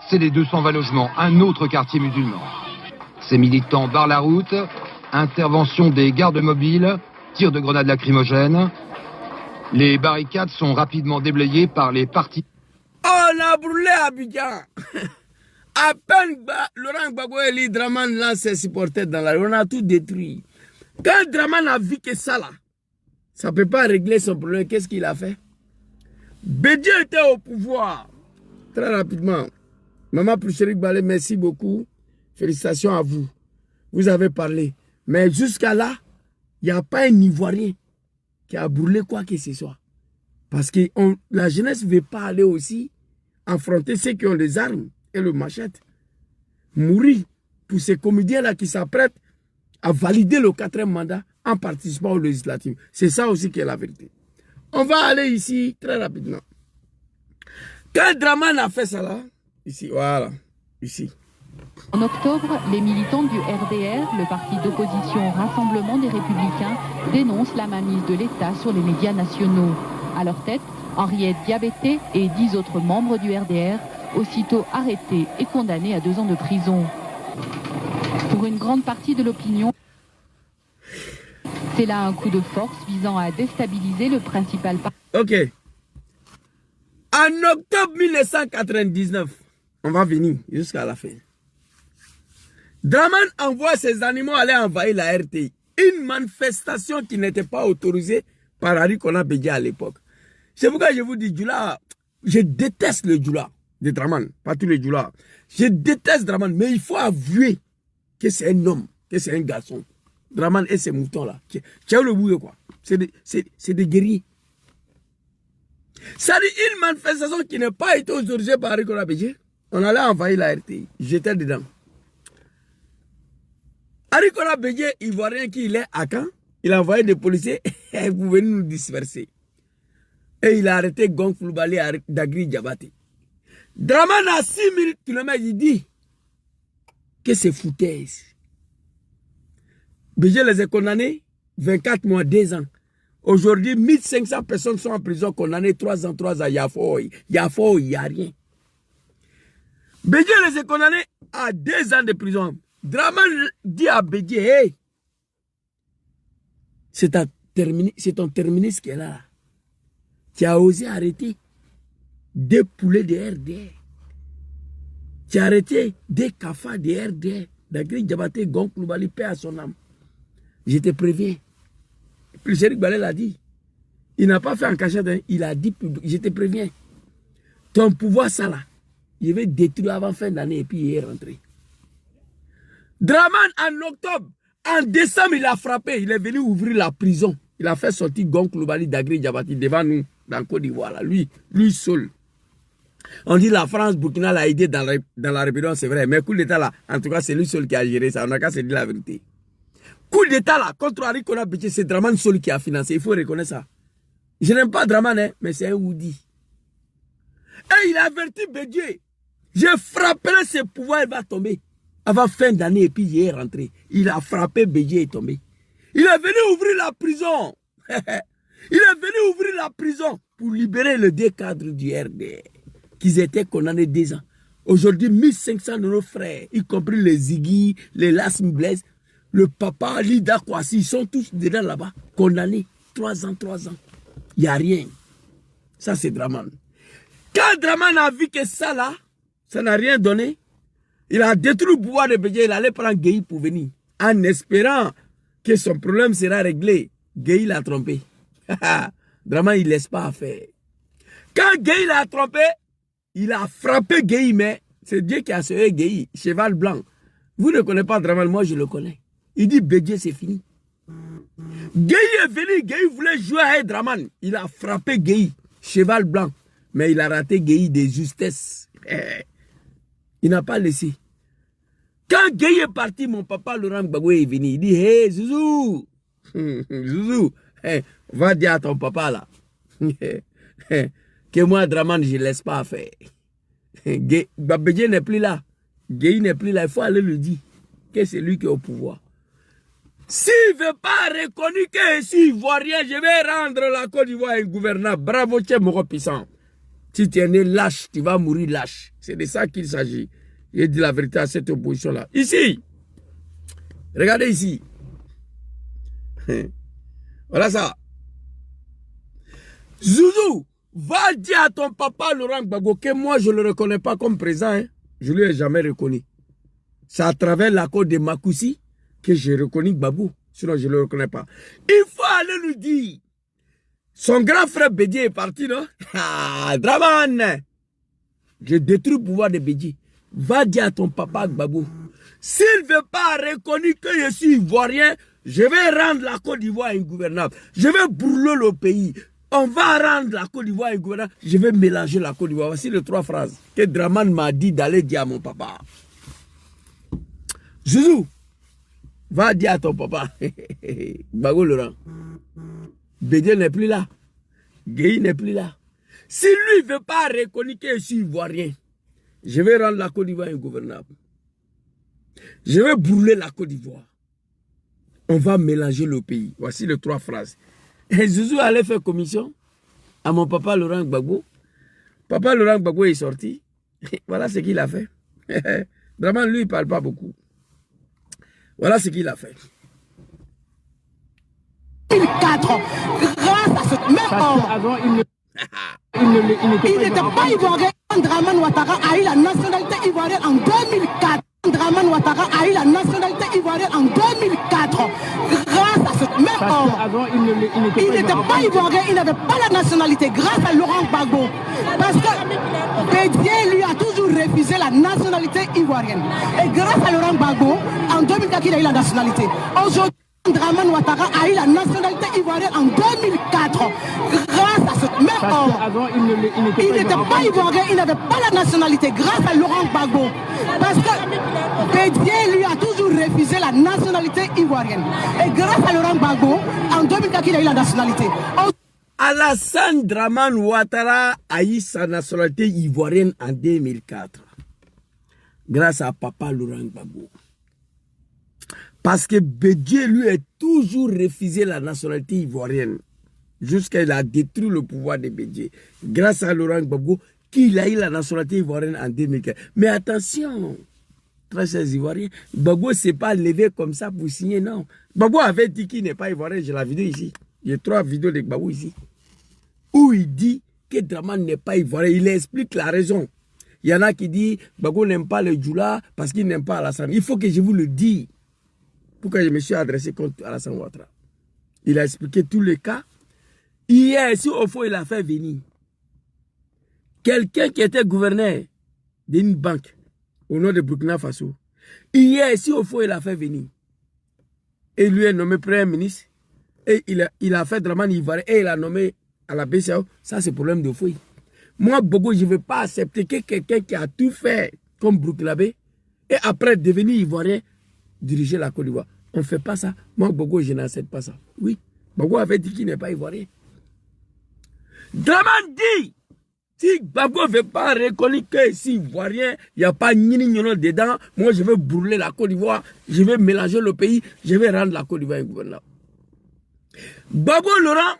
c'est les 220 logements, un autre quartier musulman. Ces militants barrent la route, intervention des gardes mobiles, tir de grenades lacrymogènes. Les barricades sont rapidement déblayées par les partis. On a brûlé Abidjan. À peine Laurent Gbagbo et Draman lancent ses supporters dans la rue, on a tout détruit. Quand Draman a vu que ça là, ça ne peut pas régler son problème, qu'est-ce qu'il a fait? Bédié était au pouvoir. Très rapidement. Maman Poucherik Balé, merci beaucoup. Félicitations à vous. Vous avez parlé. Mais jusqu'à là, il n'y a pas un Ivoirien qui a brûlé quoi que ce soit. Parce que la jeunesse ne veut pas aller aussi affronter ceux qui ont les armes et le machette. Mourir pour ces comédiens-là qui s'apprêtent à valider le 4e mandat en participant aux législatives. C'est ça aussi qui est la vérité. On va aller ici très rapidement. Quand Draman a fait ça là, ici, voilà, ici. En octobre, les militants du RDR, le parti d'opposition Rassemblement des Républicains, dénoncent la mainmise de l'État sur les médias nationaux. À leur tête, Henriette Diabeté et 10 autres membres du RDR, aussitôt arrêtés et condamnés à 2 ans de prison. Pour une grande partie de l'opinion, c'est là un coup de force visant à déstabiliser le principal parti. Ok. En octobre 1999, on va venir jusqu'à la fin. Draman envoie ses animaux aller envahir la RTI. Une manifestation qui n'était pas autorisée par Arikona Bédié à l'époque. C'est pourquoi je vous dis, Djoula, je déteste le Djoula de Draman, pas tous les Djoula. Je déteste Draman, mais il faut avouer que c'est un homme, que c'est un garçon. Draman et ces moutons-là. Tu as le bout de quoi? C'est des guerriers. Ça dit une manifestation qui n'a pas été autorisée par Arikona Bédié. On allait envahir la RTI. J'étais dedans. Arikona Bédié, ivoirien qui il est à Caen, il a envoyé des policiers pour venir nous disperser. Et il a arrêté Gonk Floubalé à Dagri Diabaté. Draman à 6000 km, il dit que c'est foutaise. Bédié les a condamnés 24 mois, 2 ans. Aujourd'hui, 1500 personnes sont en prison condamnées 3 ans, 3 ans. Il y a fort, il n'y a rien. Bédié les a condamnés à 2 ans de prison. Draman dit à Bédié, hey, c'est ton terminus qui est là. Tu as osé arrêter des poulets de RDR. Tu as arrêté des cafards de RDR. Dagri Diabaté, Gon Koulibaly, paix à son âme. Je te préviens. Puis Chéric Balé l'a dit. Il n'a pas fait en cachette, hein. Il a dit, je te préviens. Ton pouvoir, ça là, il va détruire avant fin d'année et puis il est rentré. Draman en octobre, en décembre, il a frappé. Il est venu ouvrir la prison. Il a fait sortir Gon Koulibaly, Dagri Diabaté devant nous, dans Côte d'Ivoire. Lui seul. On dit la France, Burkina l'a aidé dans la rébellion, c'est vrai. Mais coup d'État là, en tout cas, c'est lui seul qui a géré ça. On n'a qu'à se dire la vérité. Coup d'État là, contre Henri Konan Bédié, c'est Draman seul qui a financé. Il faut reconnaître ça. Je n'aime pas Draman, hein, mais c'est un Woody. Et il a averti Bédié. Je frapperai ses pouvoirs, il va tomber. Avant fin d'année, et puis il est rentré. Il a frappé Bédié et est tombé. Il est venu ouvrir la prison. Il est venu ouvrir la prison pour libérer les deux cadres du RDR. Qu'ils étaient condamnés 2 ans. Aujourd'hui, 1500 de nos frères, y compris les Ziggy, les Lasm Blaise, le papa, Lida Kwasi, ils sont tous dedans là-bas, condamnés. 3 ans. Il n'y a rien. Ça, c'est Draman. Quand Draman a vu que ça là, ça n'a rien donné, il a détruit le pouvoir de Bédié, il allait prendre Gueye pour venir, en espérant que son problème sera réglé. Gueye l'a trompé. Draman, il ne laisse pas faire. Quand Gueye l'a trompé, il a frappé Gueye, mais c'est Dieu qui a sauvé Gueye, cheval blanc. Vous ne connaissez pas Draman, moi je le connais. Il dit Bédié, c'est fini. Gueye est venu, Gueye voulait jouer avec Draman. Il a frappé Gueye, cheval blanc. Mais il a raté Gueye de justesse. Il n'a pas laissé. Quand Gueye est parti, mon papa Laurent Gbagbo est venu. Il dit, hey Zouzou, Zouzou, va dire à ton papa là. Que moi, Draman, je ne laisse pas faire. Bédié n'est plus là. Gueye n'est plus là. Il faut aller lui dire que c'est lui qui est au pouvoir. S'il ne veut pas reconnaître que je suis ivoirien, je vais rendre la Côte d'Ivoire ingouvernable. Bravo, tu es mon puissant. Si tu es né lâche, tu vas mourir lâche. C'est de ça qu'il s'agit. J'ai dit la vérité à cette opposition-là. Ici. Regardez ici. Voilà ça. Zouzou, va dire à ton papa Laurent Gbagbo que moi je ne le reconnais pas comme président. Hein. Je ne lui ai jamais reconnu. C'est à travers l'accord de Makoussi que j'ai reconnu Gbagbo. Sinon je ne le reconnais pas. Il faut aller lui dire. Son grand frère Bédié est parti, non? Ah, Draman! J'ai détruit le pouvoir de Bédié. Va dire à ton papa Gbagbo. S'il ne veut pas reconnaître que je suis ivoirien, je vais rendre la Côte d'Ivoire ingouvernable. Je vais brûler le pays. On va rendre la Côte d'Ivoire ingouvernable. Je vais mélanger la Côte d'Ivoire. Voici les 3 phrases que Draman m'a dit d'aller dire à mon papa. Zouzou, va dire à ton papa. Gbagbo Laurent. Bédié n'est plus là. Gueye n'est plus là. Si lui ne veut pas reconnaître que je suis ivoirien, je vais rendre la Côte d'Ivoire ingouvernable. Je vais brûler la Côte d'Ivoire. On va mélanger le pays. Voici les 3 phrases. Et Zouzou allait faire commission à mon papa Laurent Gbagbo. Papa Laurent Gbagbo est sorti. Voilà ce qu'il a fait. Vraiment, lui, il ne parle pas beaucoup. Voilà ce qu'il a fait. 2004, grâce à ce même homme. Avant, il n'était pas ivoirien. Draman Ouattara a eu la nationalité ivoirienne en 2004. Draman Ouattara a eu la nationalité ivoirienne en 2004. Grâce à ce même homme. Avant, il n'était pas ivoirien, il n'avait pas la nationalité. Grâce à Laurent Gbagbo. Parce que Bédié lui a toujours refusé la nationalité ivoirienne. Et grâce à Laurent Gbagbo, en 2004, il a eu la nationalité. Aujourd'hui, Draman Ouattara a eu la nationalité ivoirienne en 2004. Grâce à ce même homme. Avant, il n'était pas ivoirien, il n'avait pas la nationalité. Grâce à Laurent Gbagbo. Parce que Bédié lui a toujours refusé la nationalité ivoirienne. Et grâce à Laurent Gbagbo, en 2004, il a eu la nationalité. Alassane Draman Ouattara a eu sa nationalité ivoirienne en 2004. Grâce à papa Laurent Gbagbo. Parce que Bédié lui a toujours refusé la nationalité ivoirienne. Jusqu'à il a détruit le pouvoir de Bédié. Grâce à Laurent Gbagbo, qu'il a eu la nationalité ivoirienne en 2004. Mais attention, très chers Ivoiriens, Gbagbo ne s'est pas levé comme ça pour signer, non. Gbagbo avait dit qu'il n'est pas ivoirien, j'ai la vidéo ici. J'ai 3 vidéos de Gbagbo ici. Où il dit que Dramane n'est pas ivoirien. Il explique la raison. Il y en a qui disent Gbagbo n'aime pas le Djoula parce qu'il n'aime pas Alassane. Il faut que je vous le dise. Pourquoi je me suis adressé contre Alassane Ouattara. Il a expliqué tous les cas. Hier, ici, au fond, il a fait venir quelqu'un qui était gouverneur d'une banque au nom de Burkina Faso. Hier, ici, au fond, il a fait venir. Et lui est nommé Premier ministre. Et il a fait Dramane ivoirien. Et il a nommé à la BCAO. Ça, c'est le problème de fouille. Moi, Gbagbo, je ne veux pas accepter que quelqu'un qui a tout fait comme Burkinabé et après devenir ivoirien, diriger la Côte d'Ivoire. On ne fait pas ça. Moi, Gbagbo, je n'accepte pas ça. Oui, Gbagbo avait dit qu'il n'est pas ivoirien. Dramane dit, si Gbagbo ne veut pas reconnaître que si ivoirien, il n'y a pas ni dedans, moi, je vais brûler la Côte d'Ivoire, je vais mélanger le pays, je vais rendre la Côte d'Ivoire ingouvernable. Gbagbo Laurent,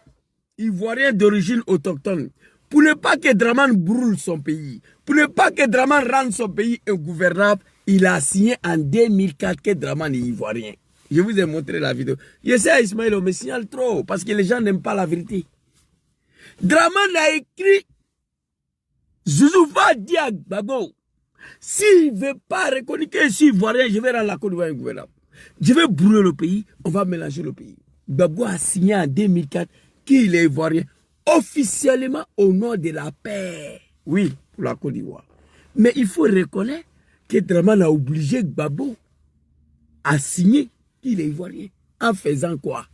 ivoirien d'origine autochtone, pour ne pas que Dramane brûle son pays, pour ne pas que Dramane rende son pays ingouvernable, il a signé en 2004 que Dramane est ivoirien. Je vous ai montré la vidéo. Je sais, Ismaël, on me signale trop, parce que les gens n'aiment pas la vérité. Dramane a écrit, Zouzou va dire à Gbagbo, s'il ne veut pas reconnaître que je suis ivoirien, je vais rendre la Côte d'Ivoire ingouvernable. Je vais brûler le pays, on va mélanger le pays. Gbagbo a signé en 2004 qu'il est ivoirien, officiellement au nom de la paix. Oui, pour la Côte d'Ivoire. Mais il faut reconnaître que Dramane a obligé Gbagbo à signer qu'il est ivoirien. En faisant quoi?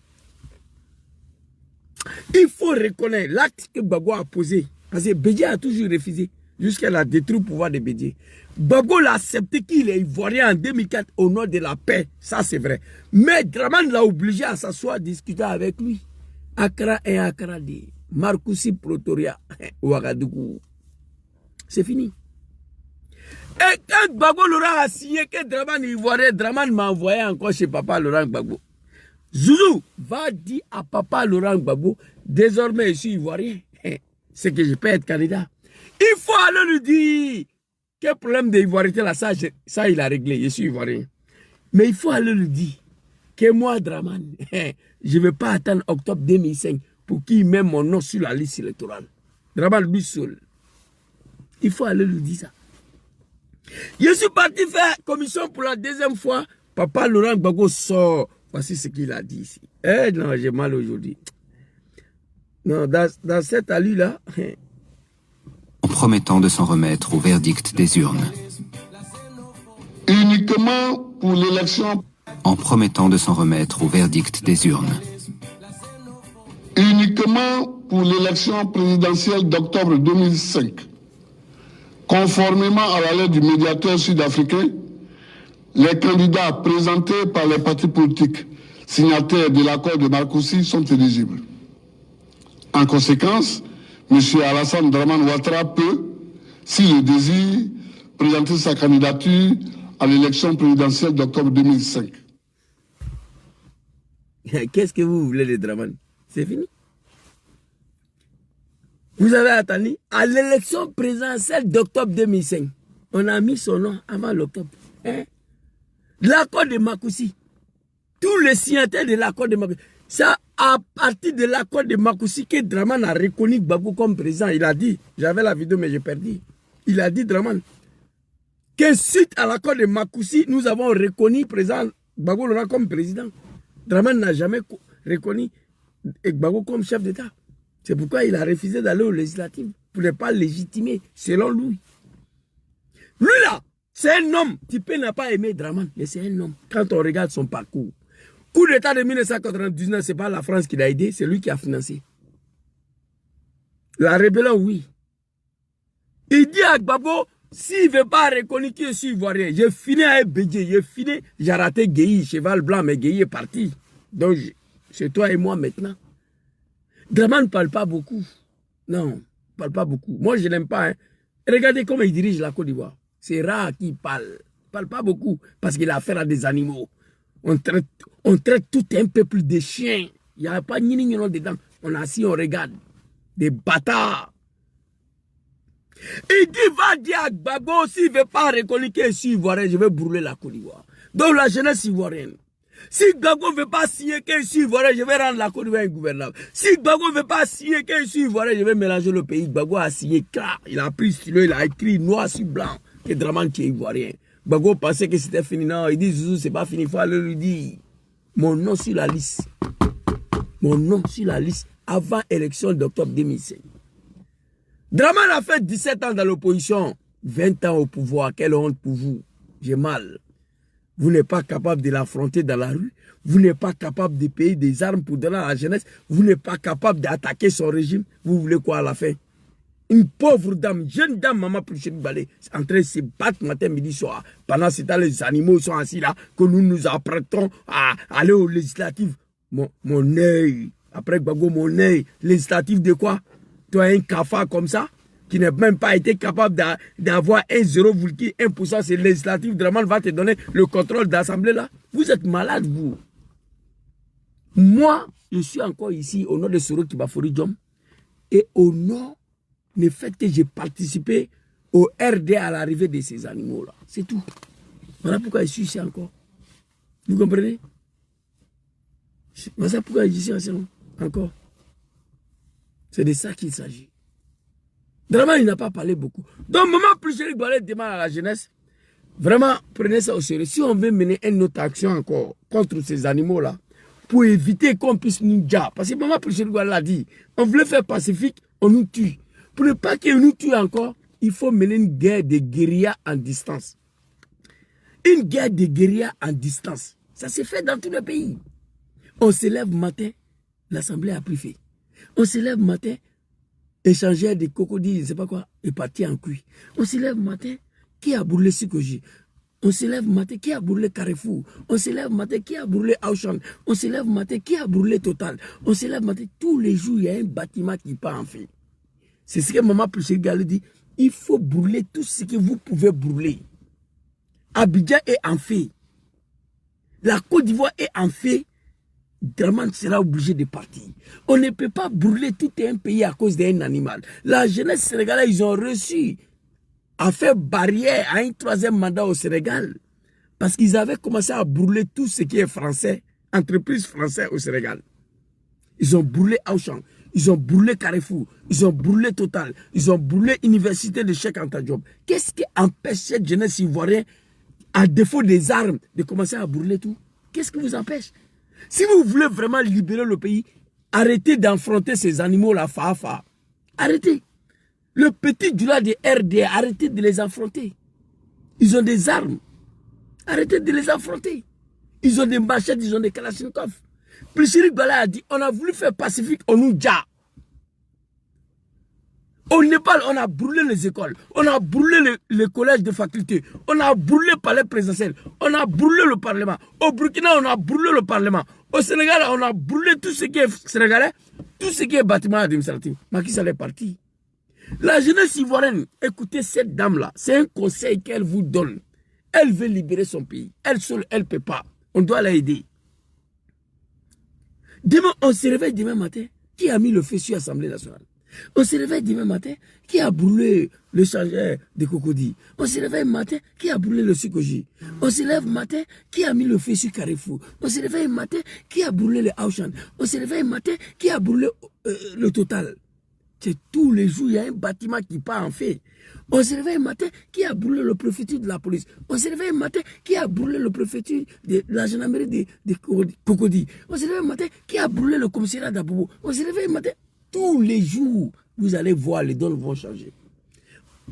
Il faut reconnaître l'acte que Gbagbo a posé. Parce que Bédié a toujours refusé. Jusqu'à la détruire le pouvoir de Bédié. Gbagbo l'a accepté qu'il est ivoirien en 2004 au nom de la paix. Ça, c'est vrai. Mais Dramane l'a obligé à s'asseoir, discuter avec lui. Accra et Accra 2. Marcoussis Pretoria, Ouagadougou. C'est fini. Et quand Gbagbo Laurent a signé que Dramane est ivoirien, Dramane m'a envoyé encore chez papa Laurent Gbagbo. Zouzou va dire à papa Laurent Gbagbo, désormais je suis ivoirien. C'est que je peux être candidat. Il faut aller lui dire quel problème d'ivoirité là, ça il a réglé, je suis ivoirien. Mais il faut aller lui dire que moi, Dramane, je ne vais pas attendre octobre 2005 pour qu'il mette mon nom sur la liste électorale. Dramane lui seul. Il faut aller lui dire ça. Je suis parti faire commission pour la deuxième fois. Papa Laurent Gbagbo sort. Voici ce qu'il a dit ici. Eh non, j'ai mal aujourd'hui. Non, dans cette allure-là... En promettant de s'en remettre au verdict des urnes. Uniquement pour l'élection. En promettant de s'en remettre au verdict des urnes. Uniquement pour l'élection présidentielle d'octobre 2005. Conformément à la lettre du médiateur sud-africain, les candidats présentés par les partis politiques signataires de l'accord de Marcoussis sont éligibles. En conséquence, M. Alassane Dramane Ouattara peut, s'il le désire, présenter sa candidature à l'élection présidentielle d'octobre 2005. Qu'est-ce que vous voulez de Dramane? C'est fini. Vous avez attendu à l'élection présidentielle d'octobre 2005. On a mis son nom avant l'octobre. Hein? L'accord de Marcoussis. Tous les signataires de l'accord de Marcoussis. C'est à partir de l'accord de Marcoussis que Dramane a reconnu Gbagbo comme président. Il a dit, j'avais la vidéo mais j'ai perdu. Il a dit Dramane que suite à l'accord de Marcoussis, nous avons reconnu président Gbagbo Laurent comme président. Dramane n'a jamais reconnu Gbagbo comme chef d'État. C'est pourquoi il a refusé d'aller aux législatives pour ne pas légitimer selon lui. Lui là, c'est un homme. Tipé n'a pas aimé Dramane, mais c'est un homme. Quand on regarde son parcours, coup d'État de 1999, ce n'est pas la France qui l'a aidé, c'est lui qui a financé. La rébellion, oui. Il dit à Gbagbo, s'il ne veut pas reconnaître que je suis ivoirien, j'ai fini avec Bédié, j'ai raté Guéhi, cheval blanc, mais Guéhi est parti. Donc, c'est toi et moi maintenant. Dramane ne parle pas beaucoup. Non, il ne parle pas beaucoup. Moi, je ne l'aime pas. Hein. Regardez comment il dirige la Côte d'Ivoire. C'est rare qu'il parle. Il ne parle pas beaucoup parce qu'il a affaire à des animaux. On traite tout un peuple de chiens. Il n'y a pas ni dedans. On est assis, on regarde. Des bâtards. Il dit, va dire à Gbagbo, s'il ne veut pas reconnaître que je suis ivoirien, je vais brûler la Côte d'Ivoire. Donc la jeunesse ivoirienne, Si Gbagbo ne veut pas signer que je suis ivoirien, je vais rendre la Côte d'Ivoire ingouvernable. Si Gbagbo ne veut pas signer que je suis ivoirien, je vais mélanger le pays. Gbagbo a signé clair. Il a pris stylo, il a écrit noir sur blanc que Dramane qui est ivoirien. Gbagbo pensait que c'était fini. Non, il dit Zouzou, c'est pas fini. Il faut aller lui dire mon nom sur la liste. Mon nom sur la liste avant l'élection d'octobre 2005. Dramane a fait 17 ans dans l'opposition, 20 ans au pouvoir. Quelle honte pour vous. J'ai mal. Vous n'êtes pas capable de l'affronter dans la rue. Vous n'êtes pas capable de payer des armes pour donner à la jeunesse. Vous n'êtes pas capable d'attaquer son régime. Vous voulez quoi à la fin? Une pauvre dame, jeune dame, maman Ploucheri Balé, en train de se battre matin, midi, soir. Pendant ce temps, les animaux sont assis là, que nous apprêtons à aller aux législatives. Mon œil, après Gbagbo, mon œil, législatif de quoi? Toi, un cafard comme ça, qui n'a même pas été capable d'avoir 1,1%, c'est législatif, Dramane va te donner le contrôle d'assemblée là. Vous êtes malade, vous. Moi, je suis encore ici au nom de Soro Kibafori Diom et au nom du fait que j'ai participé au RD à l'arrivée de ces animaux-là. C'est tout. Voilà pourquoi je suis ici encore. Vous comprenez? Voilà pourquoi je suis ici encore. C'est de ça qu'il s'agit. Dramane, il n'a pas parlé beaucoup. Donc, maman Ploucheri Balé demande à la jeunesse, vraiment, prenez ça au sérieux. Si on veut mener une autre action encore contre ces animaux-là, pour éviter qu'on puisse nous dire, parce que maman Ploucheri Balé l'a dit, on voulait faire pacifique, on nous tue. Pour ne pas qu'ils nous tuent encore, il faut mener une guerre de guérilla en distance. Une guerre de guérilla en distance. Ça s'est fait dans tous les pays. On se lève matin, l'Assemblée a pris fait. On se lève matin, échangeur des crocodiles, je ne sais pas quoi, est parti en cuit. On se lève matin, qui a brûlé Sikoji? On se lève matin, qui a brûlé Carrefour? On se lève matin, qui a brûlé Auchan? On se lève matin, qui a brûlé Total? On se lève matin, tous les jours, il y a un bâtiment qui part en feu. C'est ce que maman Ploucheri Balé dit. Il faut brûler tout ce que vous pouvez brûler. Abidjan est en feu. La Côte d'Ivoire est en feu. Dramane sera obligé de partir. On ne peut pas brûler tout un pays à cause d'un animal. La jeunesse sénégalaise, ils ont reçu à faire barrière à un troisième mandat au Sénégal. Parce qu'ils avaient commencé à brûler tout ce qui est français, entreprise française au Sénégal. Ils ont brûlé Auchan, ils ont brûlé Carrefour, ils ont brûlé Total, ils ont brûlé l'université de Cheikh Anta Diop. Qu'est-ce qui empêche cette jeunesse ivoirienne, à défaut des armes, de commencer à brûler tout? Qu'est-ce qui vous empêche? Si vous voulez vraiment libérer le pays, arrêtez d'enfronter ces animaux-là, fa. Arrêtez. Le petit Djoula de RD, arrêtez de les affronter. Ils ont des armes. Arrêtez de les affronter. Ils ont des machettes, ils ont des kalachnikovs. Ploucheri Balé a dit, on a voulu faire pacifique, on nous dit. Au Népal, on a brûlé les écoles, on a brûlé les collèges de faculté, on a brûlé le palais présidentiel, on a brûlé le Parlement. Au Burkina, on a brûlé le Parlement. Au Sénégal, on a brûlé tout ce qui est sénégalais, tout ce qui est bâtiment administratif. Macky Sall est parti. La jeunesse ivoirienne, écoutez cette dame-là, c'est un conseil qu'elle vous donne. Elle veut libérer son pays. Elle seule, elle ne peut pas. On doit l'aider. Demain, on se réveille demain matin. Qui a mis le feu sur l'Assemblée nationale? On se réveille demain matin, qui a brûlé le chargeur de crocodile? On se réveille matin, qui a brûlé le Sikoji? On se lève matin, qui a mis le feu sur Carrefour? On se réveille matin, qui a brûlé le Auchan? On se réveille matin, qui a brûlé le Total? C'est tous les jours, il y a un bâtiment qui part en feu. On se réveille matin, qui a brûlé le préfecture de la police? On se réveille matin, qui a brûlé le préfecture de la gendarmerie de Cocody? On se réveille matin, qui a brûlé le commissariat d'Abobo? On se réveille matin. Tous les jours, vous allez voir, les donnes vont changer.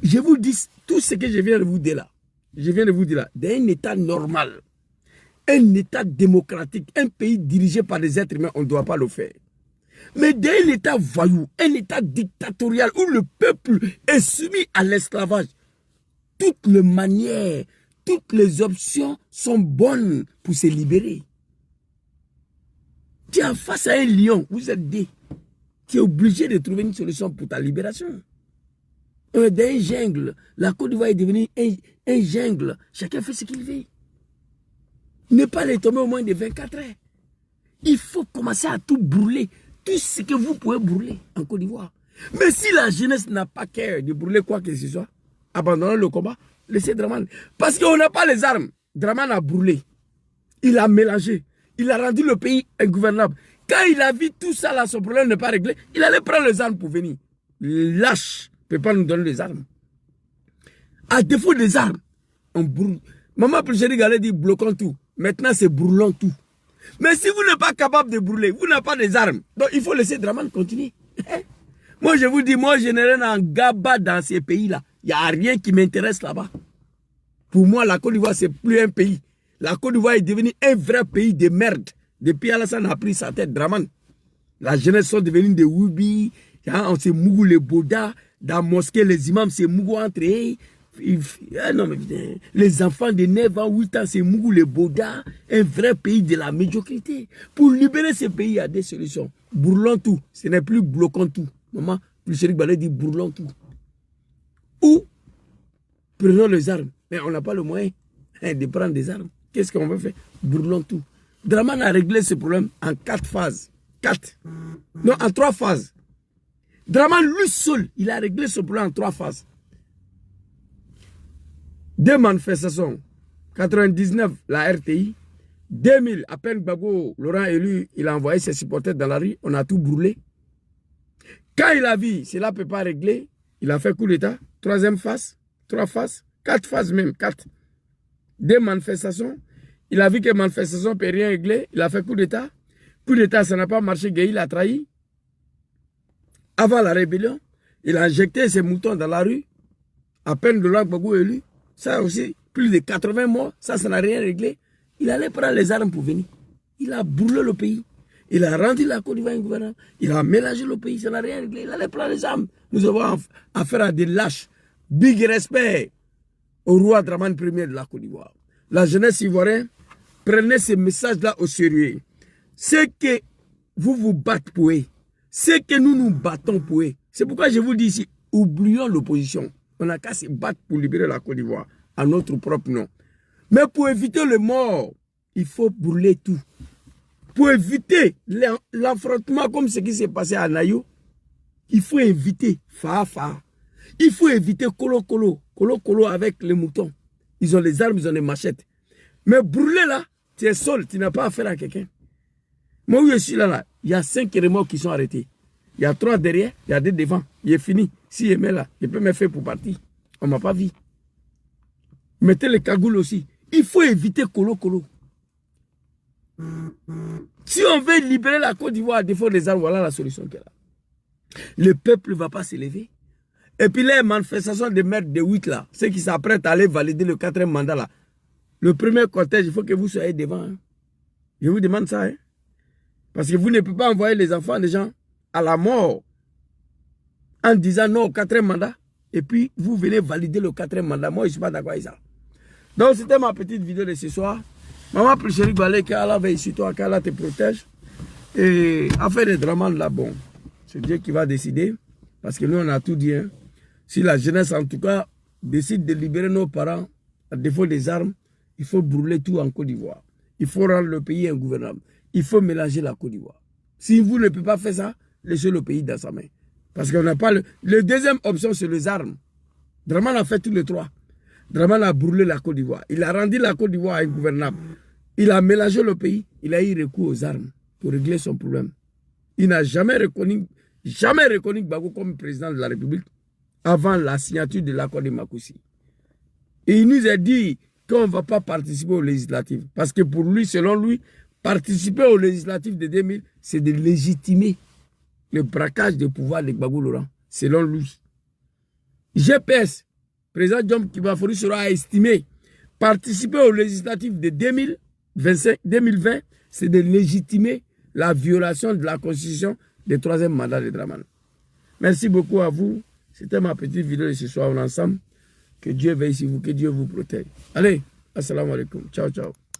Je vous dis, tout ce que je viens de vous dire là, dans un état normal, un état démocratique, un pays dirigé par des êtres humains, on ne doit pas le faire. Mais dans un état voyou, un état dictatorial où le peuple est soumis à l'esclavage, toutes les manières, toutes les options sont bonnes pour se libérer. Tu es face à un lion, vous êtes des. Tu es obligé de trouver une solution pour ta libération. Dans un jungle, la Côte d'Ivoire est devenue un jungle. Chacun fait ce qu'il veut. Népal est tombé au moins de 24 heures. Il faut commencer à tout brûler. Tout ce que vous pouvez brûler en Côte d'Ivoire. Mais si la jeunesse n'a pas cœur de brûler quoi que ce soit, abandonnons le combat, laissez Dramane. Parce qu'on n'a pas les armes. Dramane a brûlé. Il a mélangé. il a rendu le pays ingouvernable. Quand il a vu tout ça, là, son problème n'est pas réglé, il allait prendre les armes pour venir. Lâche ne peut pas nous donner les armes. À défaut des armes, on brûle. Maman Pulchéri allait dire bloquons tout. Maintenant, c'est brûlons tout. Mais si vous n'êtes pas capable de brûler, vous n'avez pas des armes. Donc, il faut laisser Dramane continuer. Moi, je vous dis, moi, je n'ai rien en gaba dans ces pays-là. Il n'y a rien qui m'intéresse là-bas. Pour moi, la Côte d'Ivoire, c'est plus un pays. La Côte d'Ivoire est devenue un vrai pays de merde. Depuis Alassane a pris sa tête, Dramane. La jeunesse sont devenus des Woubi. On s'est mougou les Boda. Dans la mosquée, les imams s'est mougou entre eux. Non, mais les enfants de 9 ans, 8 ans, c'est mougou les Boda. Un vrai pays de la médiocrité. Pour libérer ce pays, il y a des solutions. Brûlons tout. Ce n'est plus bloquons tout. Maman, Pulchéri Balé dit brûlons tout. Ou prenons les armes. Mais on n'a pas le moyen de prendre des armes. Qu'est-ce qu'on veut faire? Brûlons tout. Dramane a réglé ce problème en 4 phases. 4. Non, en 3 phases. Dramane, lui seul, il a réglé ce problème en 3 phases. 2 manifestations. 99, la RTI. 2000, à peine Gbagbo, Laurent élu, il a envoyé ses supporters dans la rue. On a tout brûlé. Quand il a vu, cela ne peut pas régler, il a fait coup d'État. 3e phase. 3 phases. 4 phases même. 4. 2 manifestations. Il a vu que manifestation ne peut rien régler. Il a fait coup d'État. Coup d'État, ça n'a pas marché. Gueye a trahi. Avant la rébellion, il a injecté ses moutons dans la rue. À peine Laurent Gbagbo élu. Ça aussi, plus de 80 morts. Ça n'a rien réglé. Il allait prendre les armes pour venir. Il a brûlé le pays. Il a rendu la Côte d'Ivoire ingouvernable. Il a mélangé le pays. Ça n'a rien réglé. Il allait prendre les armes. Nous avons affaire à des lâches. Big respect au roi Dramane Ier de la Côte d'Ivoire. La jeunesse ivoirienne, prenez ces messages-là au sérieux. C'est que vous vous battez pour eux. C'est que nous nous battons pour eux. C'est pourquoi je vous dis ici, oublions l'opposition. On n'a qu'à se battre pour libérer la Côte d'Ivoire à notre propre nom. Mais pour éviter le mort, il faut brûler tout. Pour éviter l'affrontement comme ce qui s'est passé à Nayo, il faut éviter Fafa. Il faut éviter Kolo Kolo. Kolo Kolo avec les moutons. Ils ont les armes, ils ont les machettes. Mais brûler là, tu es seul, tu n'as pas affaire à quelqu'un. Moi, où je suis là, il y a 5 remords qui sont arrêtés. Il y a 3 derrière, il y a 2 devant. Il est fini. S'il est là, il peut me faire pour partir. On ne m'a pas vu. Mettez les cagoules aussi. Il faut éviter Kolo Kolo. Si on veut libérer la Côte d'Ivoire à défaut des armes, voilà la solution qu'elle a. Le peuple ne va pas s'élever. Et puis les manifestations de maîtres de 8 là, ceux qui s'apprêtent à aller valider le 4e mandat là, le premier cortège, il faut que vous soyez devant. Hein. Je vous demande ça. Hein. Parce que vous ne pouvez pas envoyer les enfants des gens à la mort en disant non au 4e mandat. Et puis vous venez valider le 4e mandat. Moi, je ne suis pas d'accord avec ça. Donc c'était ma petite vidéo de ce soir. Maman Pulchéri Balé, qu'Allah veille sur toi, qu'Allah te protège. Et affaire de Dramane là, bon, c'est Dieu qui va décider. Parce que nous, on a tout dit. Hein. Si la jeunesse, en tout cas, décide de libérer nos parents, à défaut des armes, il faut brûler tout en Côte d'Ivoire. Il faut rendre le pays ingouvernable. Il faut mélanger la Côte d'Ivoire. Si vous ne pouvez pas faire ça, laissez le pays dans sa main. Parce qu'on n'a pas le... La deuxième option, c'est les armes. Dramane a fait tous les 3. Dramane a brûlé la Côte d'Ivoire. Il a rendu la Côte d'Ivoire ingouvernable. Il a mélangé le pays. Il a eu recours aux armes pour régler son problème. Il n'a jamais reconnu Gbagbo comme président de la République avant la signature de l'accord de Makoussi. Et il nous a dit qu'on ne va pas participer aux législatives. Parce que pour lui, selon lui, participer aux législatives de 2000, c'est de légitimer le braquage de pouvoir de Gbagbo Laurent, selon lui. GPS, président John Kibafori sera estimé participer aux législatives de 2020, c'est de légitimer la violation de la constitution du 3e mandat de Dramane. Merci beaucoup à vous. C'était ma petite vidéo de ce soir. On est ensemble. Que Dieu veille sur vous, que Dieu vous protège. Allez, assalamu alaikum. Ciao, ciao.